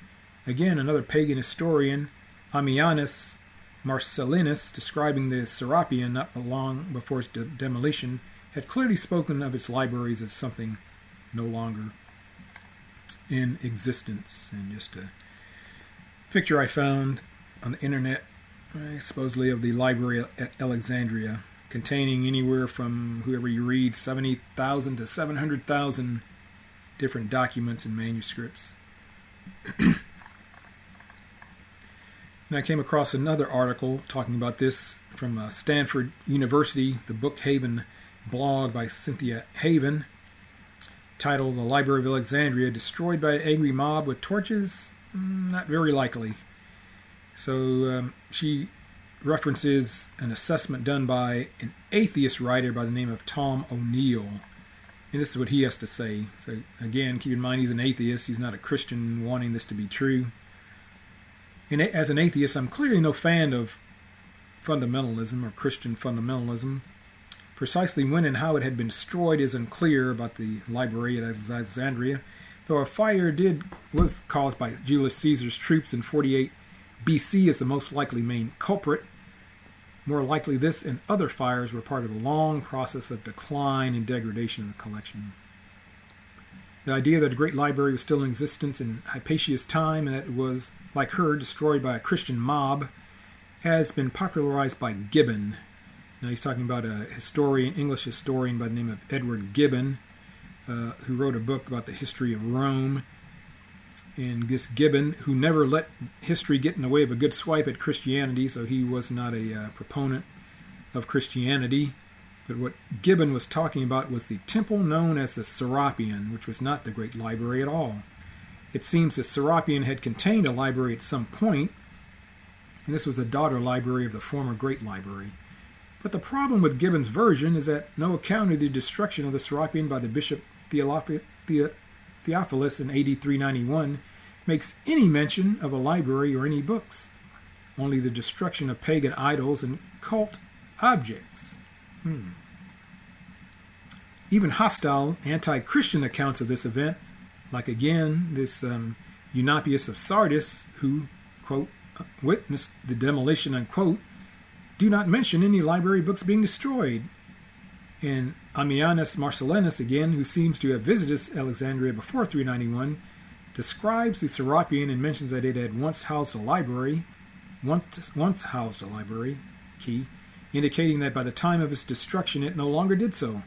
Again, another pagan historian, Ammianus Marcellinus, describing the Serapeum not long before its demolition, had clearly spoken of its libraries as something no longer in existence. And just a picture I found on the internet, supposedly of the library at Alexandria, containing anywhere from, whoever you read, 70,000 to 700,000 different documents and manuscripts. And I came across another article talking about this from Stanford University, the Bookhaven blog by Cynthia Haven, titled "The Library of Alexandria Destroyed by an Angry Mob with Torches? Not very likely." So she references an assessment done by an atheist writer by the name of Tom O'Neill. And this is what he has to say. So again, keep in mind he's an atheist. He's not a Christian wanting this to be true. And as an atheist, I'm clearly no fan of fundamentalism or Christian fundamentalism. Precisely when and how it had been destroyed is unclear about the library at Alexandria, though a fire was caused by Julius Caesar's troops in 48 BC as the most likely main culprit. More likely this and other fires were part of a long process of decline and degradation of the collection. The idea that a great library was still in existence in Hypatia's time and that it was, like her, destroyed by a Christian mob has been popularized by Gibbon. Now he's talking about a historian, English historian by the name of Edward Gibbon, who wrote a book about the history of Rome. And this Gibbon, who never let history get in the way of a good swipe at Christianity, so he was not a proponent of Christianity. But what Gibbon was talking about was the temple known as the Serapeum, which was not the Great Library at all. It seems the Serapeum had contained a library at some point, and this was a daughter library of the former Great Library. But the problem with Gibbon's version is that no account of the destruction of the Serapeum by the Bishop Theophilus in AD 391 makes any mention of a library or any books, only the destruction of pagan idols and cult objects. Even hostile, anti-Christian accounts of this event, like again this Eunapius of Sardis, who, quote, witnessed the demolition, unquote, do not mention any library books being destroyed. And Ammianus Marcellinus, again, who seems to have visited Alexandria before 391, describes the Serapeum and mentions that it had once housed a library, key, indicating that by the time of its destruction it no longer did so.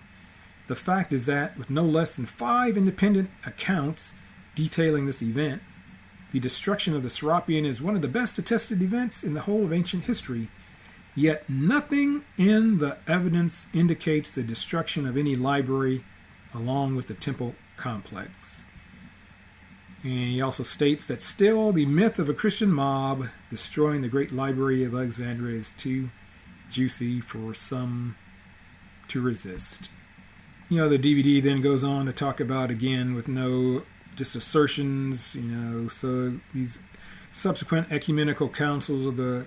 The fact is that, with no less than 5 independent accounts detailing this event, the destruction of the Serapeum is one of the best attested events in the whole of ancient history. Yet nothing in the evidence indicates the destruction of any library along with the temple complex. And he also states that still the myth of a Christian mob destroying the great library of Alexandria is too juicy for some to resist. The DVD then goes on to talk about, again, with no just assertions, so these subsequent ecumenical councils of the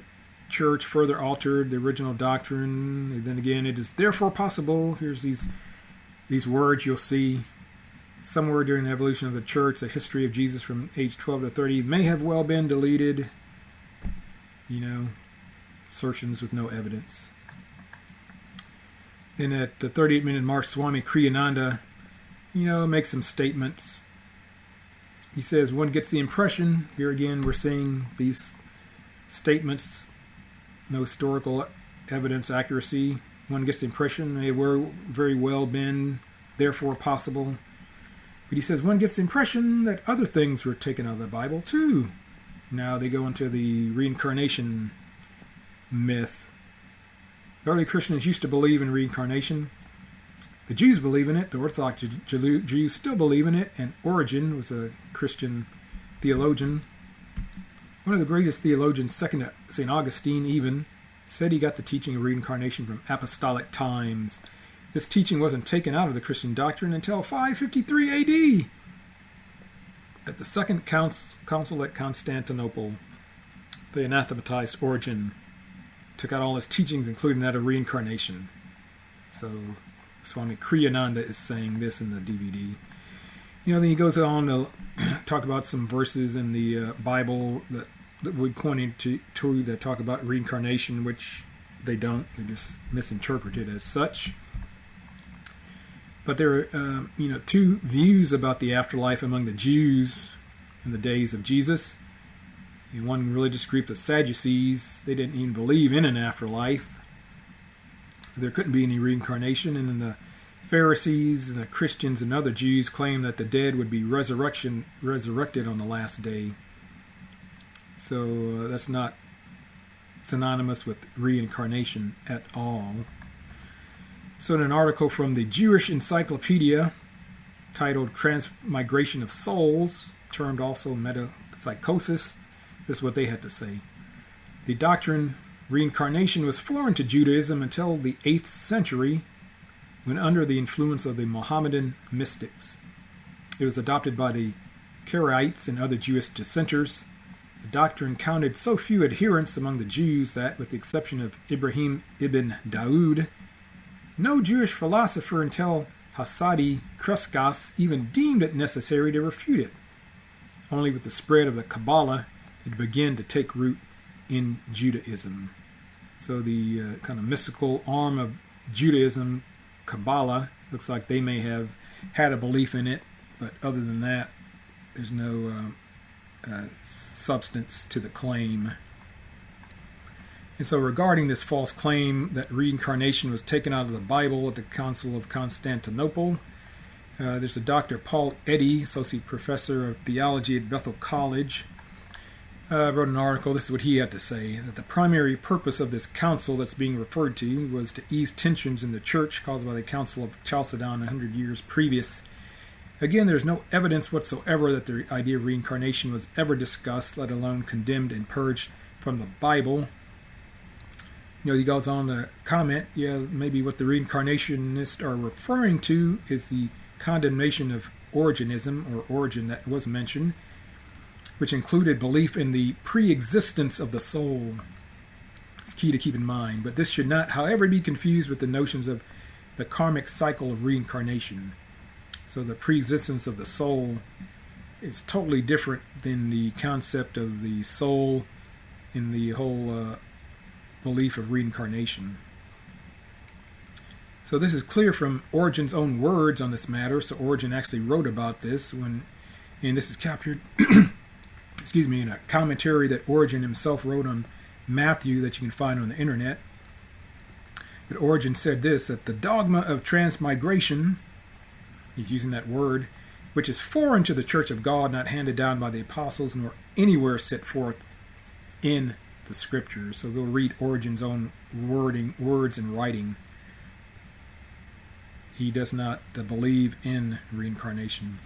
church further altered the original doctrine. And then again, it is therefore possible. Here's these words you'll see somewhere during the evolution of the church. The history of Jesus from age 12 to 30 may have well been deleted. Assertions with no evidence. Then at the 38-minute mark, Swami Kriyananda, makes some statements. He says, one gets the impression, here again we're seeing these statements, no historical evidence accuracy. One gets the impression they were very well been, therefore possible. But he says, one gets the impression that other things were taken out of the Bible too. Now they go into the reincarnation myth. The early Christians used to believe in reincarnation. The Jews believe in it. The Orthodox Jews still believe in it. And Origen was a Christian theologian. One of the greatest theologians, second to St. Augustine even, said he got the teaching of reincarnation from apostolic times. This teaching wasn't taken out of the Christian doctrine until 553 A.D. At the Second Council at Constantinople. They anathematized Origen, took out all his teachings, including that of reincarnation. So Swami Kriyananda is saying this in the DVD. Then he goes on to talk about some verses in the Bible that we pointed to that talk about reincarnation, which they don't. They just misinterpret it as such. But there are, two views about the afterlife among the Jews in the days of Jesus. One religious group, the Sadducees, they didn't even believe in an afterlife. There couldn't be any reincarnation. And then the Pharisees and the Christians and other Jews claimed that the dead would be resurrected on the last day. So that's not synonymous with reincarnation at all. So in an article from the Jewish Encyclopedia titled Transmigration of Souls, termed also metapsychosis, this is what they had to say. The doctrine reincarnation was foreign to Judaism until the 8th century, when under the influence of the Mohammedan mystics. It was adopted by the Karaites and other Jewish dissenters. The doctrine counted so few adherents among the Jews that, with the exception of Ibrahim ibn Daud, no Jewish philosopher until Hassadi Kreskas even deemed it necessary to refute it. Only with the spread of the Kabbalah did it begin to take root in Judaism. So the kind of mystical arm of Judaism, Kabbalah, looks like they may have had a belief in it, but other than that, there's no substance to the claim. And so regarding this false claim that reincarnation was taken out of the Bible at the Council of Constantinople, there's a Dr. Paul Eddy, Associate Professor of Theology at Bethel College, wrote an article. This is what he had to say, that the primary purpose of this council that's being referred to was to ease tensions in the church caused by the Council of Chalcedon 100 years previous. Again, there's no evidence whatsoever that the idea of reincarnation was ever discussed, let alone condemned and purged from the Bible. He goes on to comment, maybe what the reincarnationists are referring to is the condemnation of Origenism, or Origen that was mentioned, which included belief in the pre-existence of the soul. It's key to keep in mind, but this should not, however, be confused with the notions of the karmic cycle of reincarnation. So the pre-existence of the soul is totally different than the concept of the soul in the whole belief of reincarnation. So this is clear from Origen's own words on this matter. So Origen actually wrote about this and this is captured in a commentary that Origen himself wrote on Matthew that you can find on the internet. But Origen said this, that the dogma of transmigration, he's using that word, which is foreign to the Church of God, not handed down by the apostles, nor anywhere set forth in the scriptures. So go read Origen's own words and writing. He does not believe in reincarnation.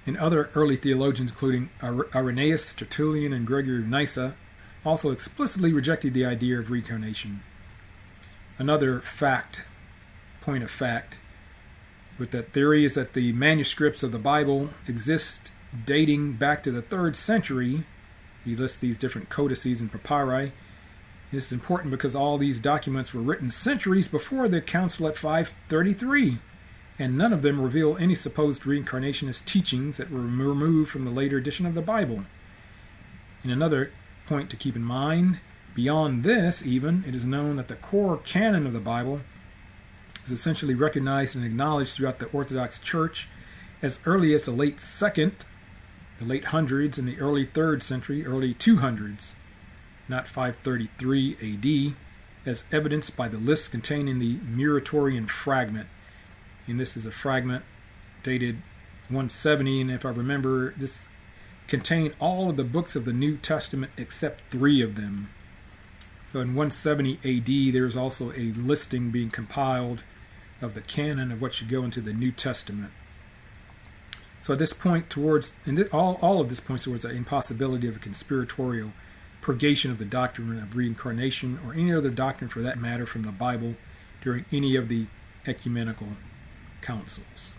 And other early theologians, including Irenaeus, Tertullian, and Gregory of Nyssa, also explicitly rejected the idea of reincarnation. Another point of fact, with that theory is that the manuscripts of the Bible exist dating back to the 3rd century. He lists these different codices and papyri. This is important because all these documents were written centuries before the council at 533, and none of them reveal any supposed reincarnationist teachings that were removed from the later edition of the Bible. And another point to keep in mind, beyond this even, it is known that the core canon of the Bible is essentially recognized and acknowledged throughout the Orthodox Church as early as the late 2nd, the late hundreds, and the early 3rd century, early 200s, not 533 AD, as evidenced by the list contained in the Muratorian fragment. And this is a fragment dated 170, and if I remember, this contained all of the books of the New Testament except 3 of them. So in 170 AD, there's also a listing being compiled of the canon of what should go into the New Testament. So at this point all of this points towards the impossibility of a conspiratorial purgation of the doctrine of reincarnation or any other doctrine for that matter from the Bible during any of the ecumenical councils.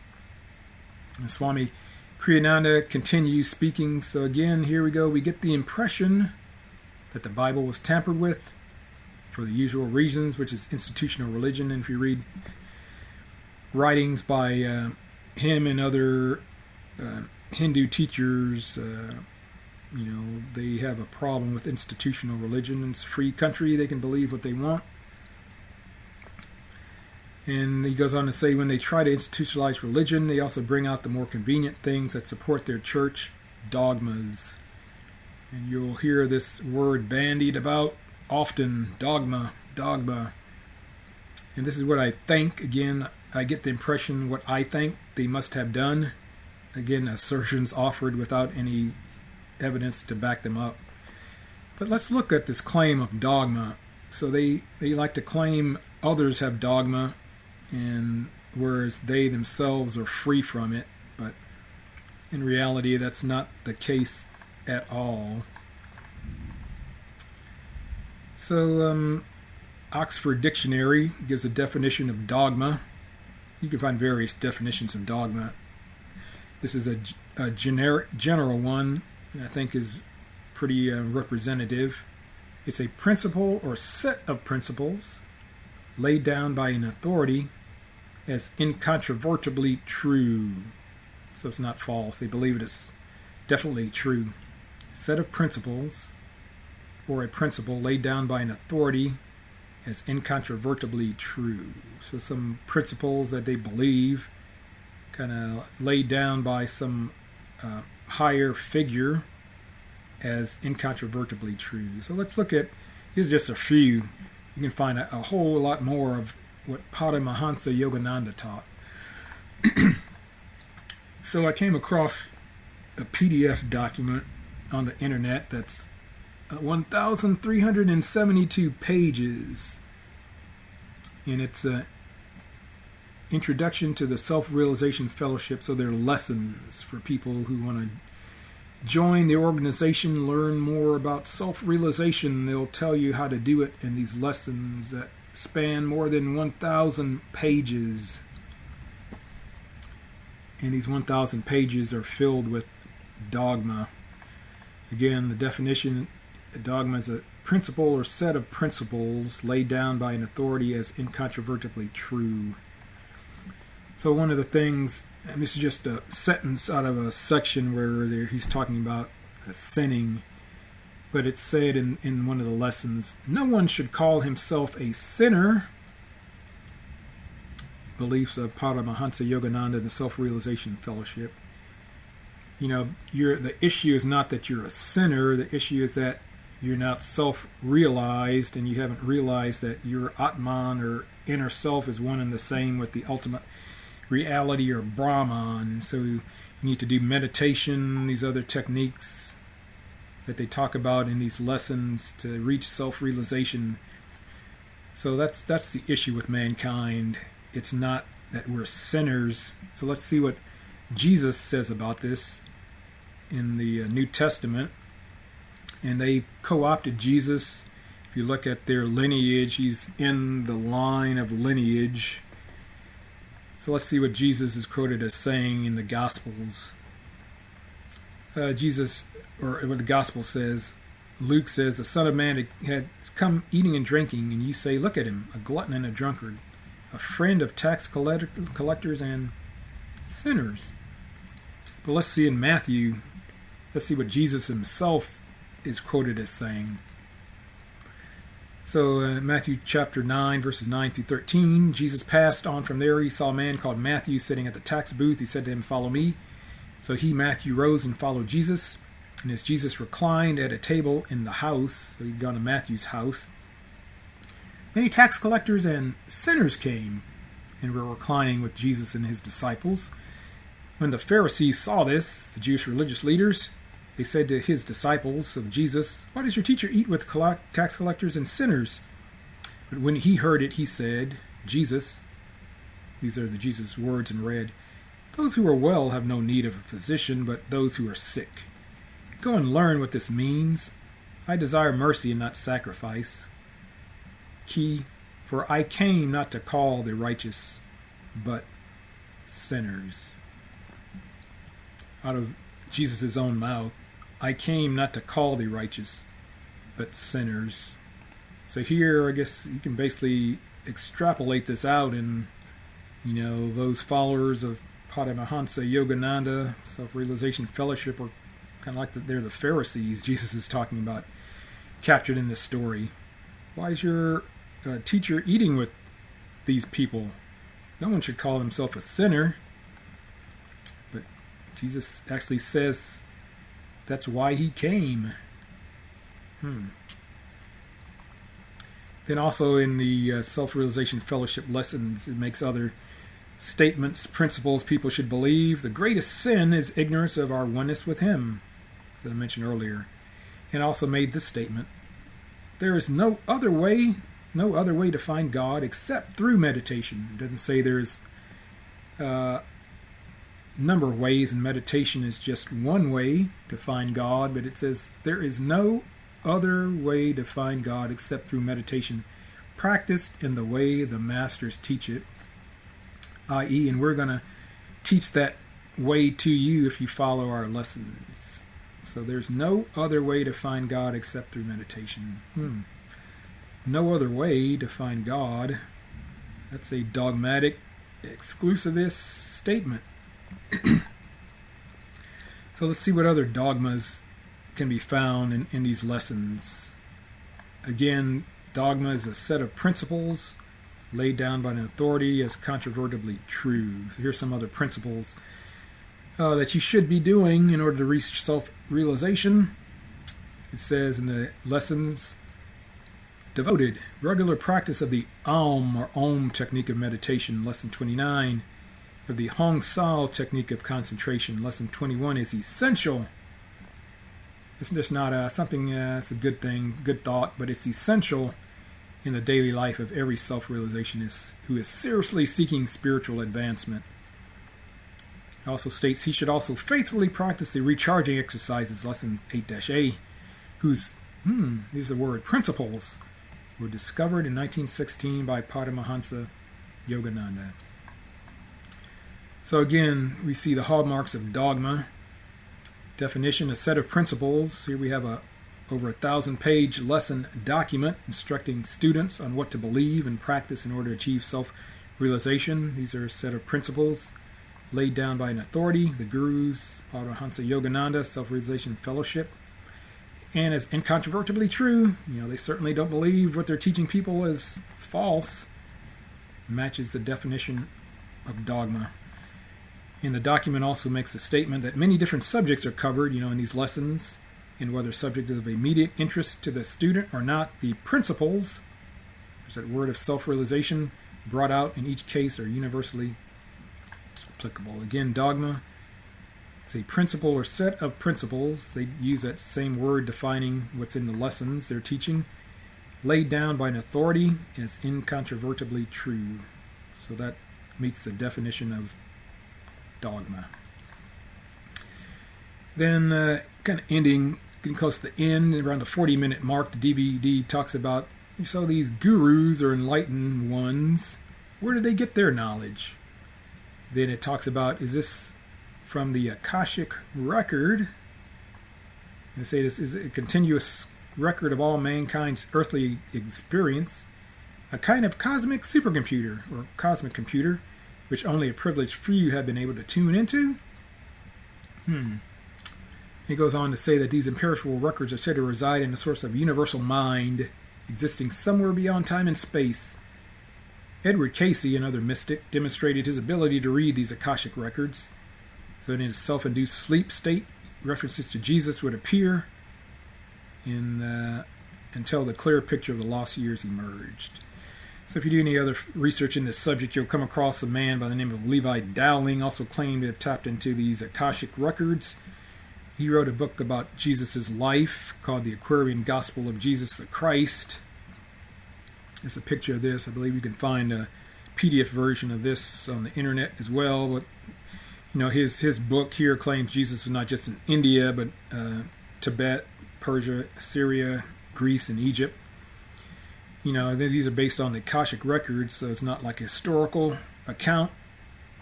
And Swami Kriyananda continues speaking. So again, here we go. We get the impression that the Bible was tampered with for the usual reasons, which is institutional religion. And if you read writings by him and other Hindu teachers, they have a problem with institutional religion. It's a free country. They can believe what they want. And he goes on to say, when they try to institutionalize religion, they also bring out the more convenient things that support their church, dogmas. And you'll hear this word bandied about often, dogma. And this is what I think. Again, I get the impression what I think they must have done. Again, assertions offered without any evidence to back them up. But let's look at this claim of dogma. So they like to claim others have dogma, and whereas they themselves are free from it. But in reality, that's not the case at all. So Oxford Dictionary gives a definition of dogma. You can find various definitions of dogma. This is a general one, and I think is pretty representative. It's a principle or set of principles laid down by an authority as incontrovertibly true. So it's not false. They believe it is definitely true. Set of principles or a principle laid down by an authority as incontrovertibly true. So some principles that they believe kind of laid down by some higher figure as incontrovertibly true. So let's look at, here's just a few. You can find a whole lot more of what Paramahansa Yogananda taught. So I came across a PDF document on the internet that's 1,372 pages, and it's an introduction to the Self-Realization Fellowship. So they're lessons for people who want to join the organization, learn more about self-realization. They'll tell you how to do it in these lessons that span more than 1,000 pages. And these 1,000 pages are filled with dogma. Again, the definition, dogma is a principle or set of principles laid down by an authority as incontrovertibly true. So one of the things, and this is just a sentence out of a section where he's talking about sinning, but it's said in one of the lessons, no one should call himself a sinner. Beliefs of Paramahansa Yogananda, the Self-Realization Fellowship. The issue is not that you're a sinner. The issue is that you're not self-realized, and you haven't realized that your Atman or inner self is one and the same with the ultimate reality or Brahman. So you need to do meditation, these other techniques that they talk about in these lessons to reach self-realization. So that's the issue with mankind. It's not that we're sinners. So let's see what Jesus says about this in the New Testament. and they co-opted Jesus. If you look at their lineage, he's in the line of lineage. So let's see what Jesus is quoted as saying in the Gospels. Jesus, or what the Gospel says, Luke says, the Son of Man had come eating and drinking, and you say, look at him, a glutton and a drunkard, a friend of tax collectors and sinners. But let's see in Matthew, let's see what Jesus himself is quoted as saying. So Matthew chapter 9, verses 9 through 13, Jesus passed on from there. He saw a man called Matthew sitting at the tax booth. He said to him, follow me. So he, Matthew, rose and followed Jesus. And as Jesus reclined at a table in the house, so he'd gone to Matthew's house, many tax collectors and sinners came and were reclining with Jesus and his disciples. When the Pharisees saw this, the Jewish religious leaders, they said to his disciples of Jesus, why does your teacher eat with tax collectors and sinners? But when he heard it, he said, Jesus, these are the Jesus' words in red, those who are well have no need of a physician, but those who are sick. Go and learn what this means. I desire mercy and not sacrifice. Key, for I came not to call the righteous, but sinners. Out of Jesus' own mouth, I came not to call the righteous, but sinners. So here, I guess you can basically extrapolate this out, and those followers of Paramahansa Yogananda, Self-Realization Fellowship, are kind of like they're the Pharisees Jesus is talking about, captured in this story. Why is your teacher eating with these people? No one should call himself a sinner. But Jesus actually says that's why he came. Then also in the Self-Realization Fellowship lessons, it makes other statements, principles people should believe. The greatest sin is ignorance of our oneness with him, that I mentioned earlier. And also made this statement: there is no other way to find God except through meditation. It doesn't say there's a number of ways, and meditation is just one way to find God, but it says there is no other way to find God except through meditation, practiced in the way the masters teach it, i.e., and we're going to teach that way to you if you follow our lessons. So there's no other way to find God except through meditation. No other way to find God. That's a dogmatic, exclusivist statement. So let's see what other dogmas can be found in these lessons. Again, dogma is a set of principles laid down by an authority as controvertibly true. So here's some other principles that you should be doing in order to reach self-realization. It says in the lessons, devoted, regular practice of the Aum or Om technique of meditation, lesson 29, of the Hong Sao technique of concentration, lesson 21, is essential. It's just not something, it's a good thing, good thought, but it's essential in the daily life of every self-realizationist who is seriously seeking spiritual advancement. It also states he should also faithfully practice the recharging exercises, lesson 8-A, whose, here's the word, principles were discovered in 1916 by Paramahansa Yogananda. So again, we see the hallmarks of dogma. Definition, a set of principles. Here we have over 1,000-page lesson document instructing students on what to believe and practice in order to achieve self-realization. These are a set of principles laid down by an authority, the gurus, Paramahansa Yogananda, Self-Realization Fellowship. And as incontrovertibly true, they certainly don't believe what they're teaching people is false. Matches the definition of dogma. And the document also makes a statement that many different subjects are covered, in these lessons, and whether subject is of immediate interest to the student or not, the principles, there's that word of self-realization, brought out in each case are universally applicable. Again, dogma is a principle or set of principles. They use that same word defining what's in the lessons they're teaching, laid down by an authority, and it's incontrovertibly true. So that meets the definition of dogma. Then kind of ending getting close to the end, around the 40-minute mark, the DVD talks about, so these gurus or enlightened ones, where did they get their knowledge? Then it talks about, is this from the Akashic record? And they say this is a continuous record of all mankind's earthly experience, a kind of cosmic supercomputer or cosmic computer, which only a privileged few have been able to tune into. He goes on to say that these imperishable records are said to reside in a source of universal mind, existing somewhere beyond time and space. Edward Casey, another mystic, demonstrated his ability to read these Akashic records. So in his self-induced sleep state, references to Jesus would appear until the clear picture of the lost years emerged. So if you do any other research in this subject, you'll come across a man by the name of Levi Dowling, also claimed to have tapped into these Akashic records. He wrote a book about Jesus' life called The Aquarian Gospel of Jesus the Christ. There's a picture of this. I believe you can find a PDF version of this on the internet as well. But his book here claims Jesus was not just in India, but Tibet, Persia, Syria, Greece, and Egypt. These are based on the Akashic records, so it's not like a historical account.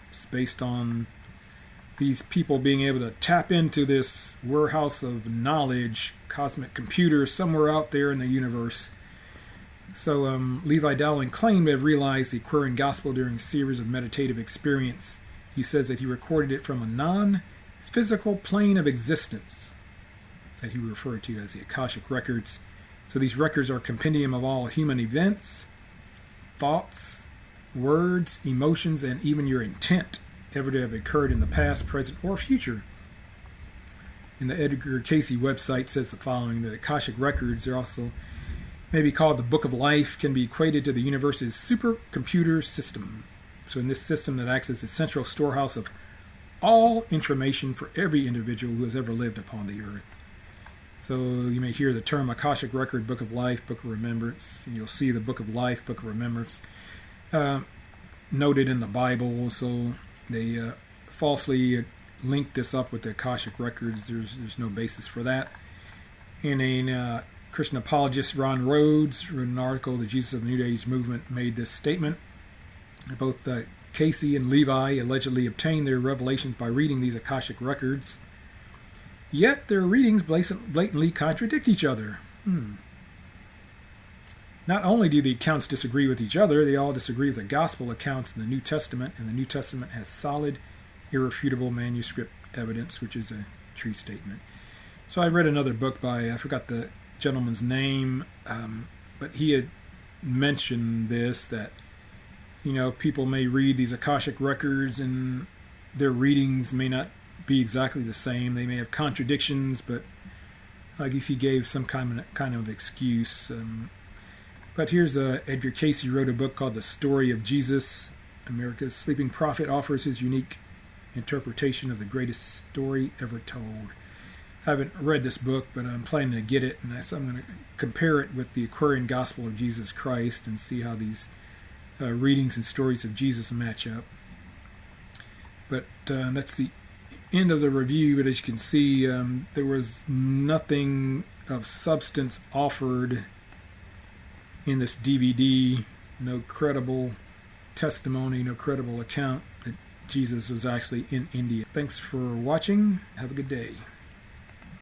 It's based on these people being able to tap into this warehouse of knowledge, cosmic computer somewhere out there in the universe. So Levi Dowling claimed to have realized the Aquarian Gospel during a series of meditative experience. He says that he recorded it from a non-physical plane of existence that he referred to as the Akashic records. So these records are a compendium of all human events, thoughts, words, emotions, and even your intent ever to have occurred in the past, present, or future. And the Edgar Casey website says the following, that Akashic records are also maybe called the Book of Life, can be equated to the universe's supercomputer system. So in this system that acts as a central storehouse of all information for every individual who has ever lived upon the earth. So you may hear the term Akashic Record, Book of Life, Book of Remembrance. You'll see the Book of Life, Book of Remembrance noted in the Bible. So they falsely linked this up with the Akashic Records. There's no basis for that. And a Christian apologist, Ron Rhodes, wrote an article, The Jesus of the New Age Movement, made this statement. Both Casey and Levi allegedly obtained their revelations by reading these Akashic Records. Yet their readings blatantly contradict each other. Not only do the accounts disagree with each other, they all disagree with the gospel accounts in the New Testament, and the New Testament has solid, irrefutable manuscript evidence, which is a true statement. So I read another book by, I forgot the gentleman's name, but he had mentioned this, that people may read these Akashic records and their readings may not be exactly the same. They may have contradictions, but I guess he gave some kind of excuse. But here's Edgar Casey wrote a book called The Story of Jesus. America's Sleeping Prophet offers his unique interpretation of the greatest story ever told. I haven't read this book, but I'm planning to get it, and so I'm going to compare it with the Aquarian Gospel of Jesus Christ and see how these readings and stories of Jesus match up. But that's the end of the review. But as you can see, there was nothing of substance offered in this DVD. No credible testimony, no credible account that Jesus was actually in India. Thanks for watching. Have a good day.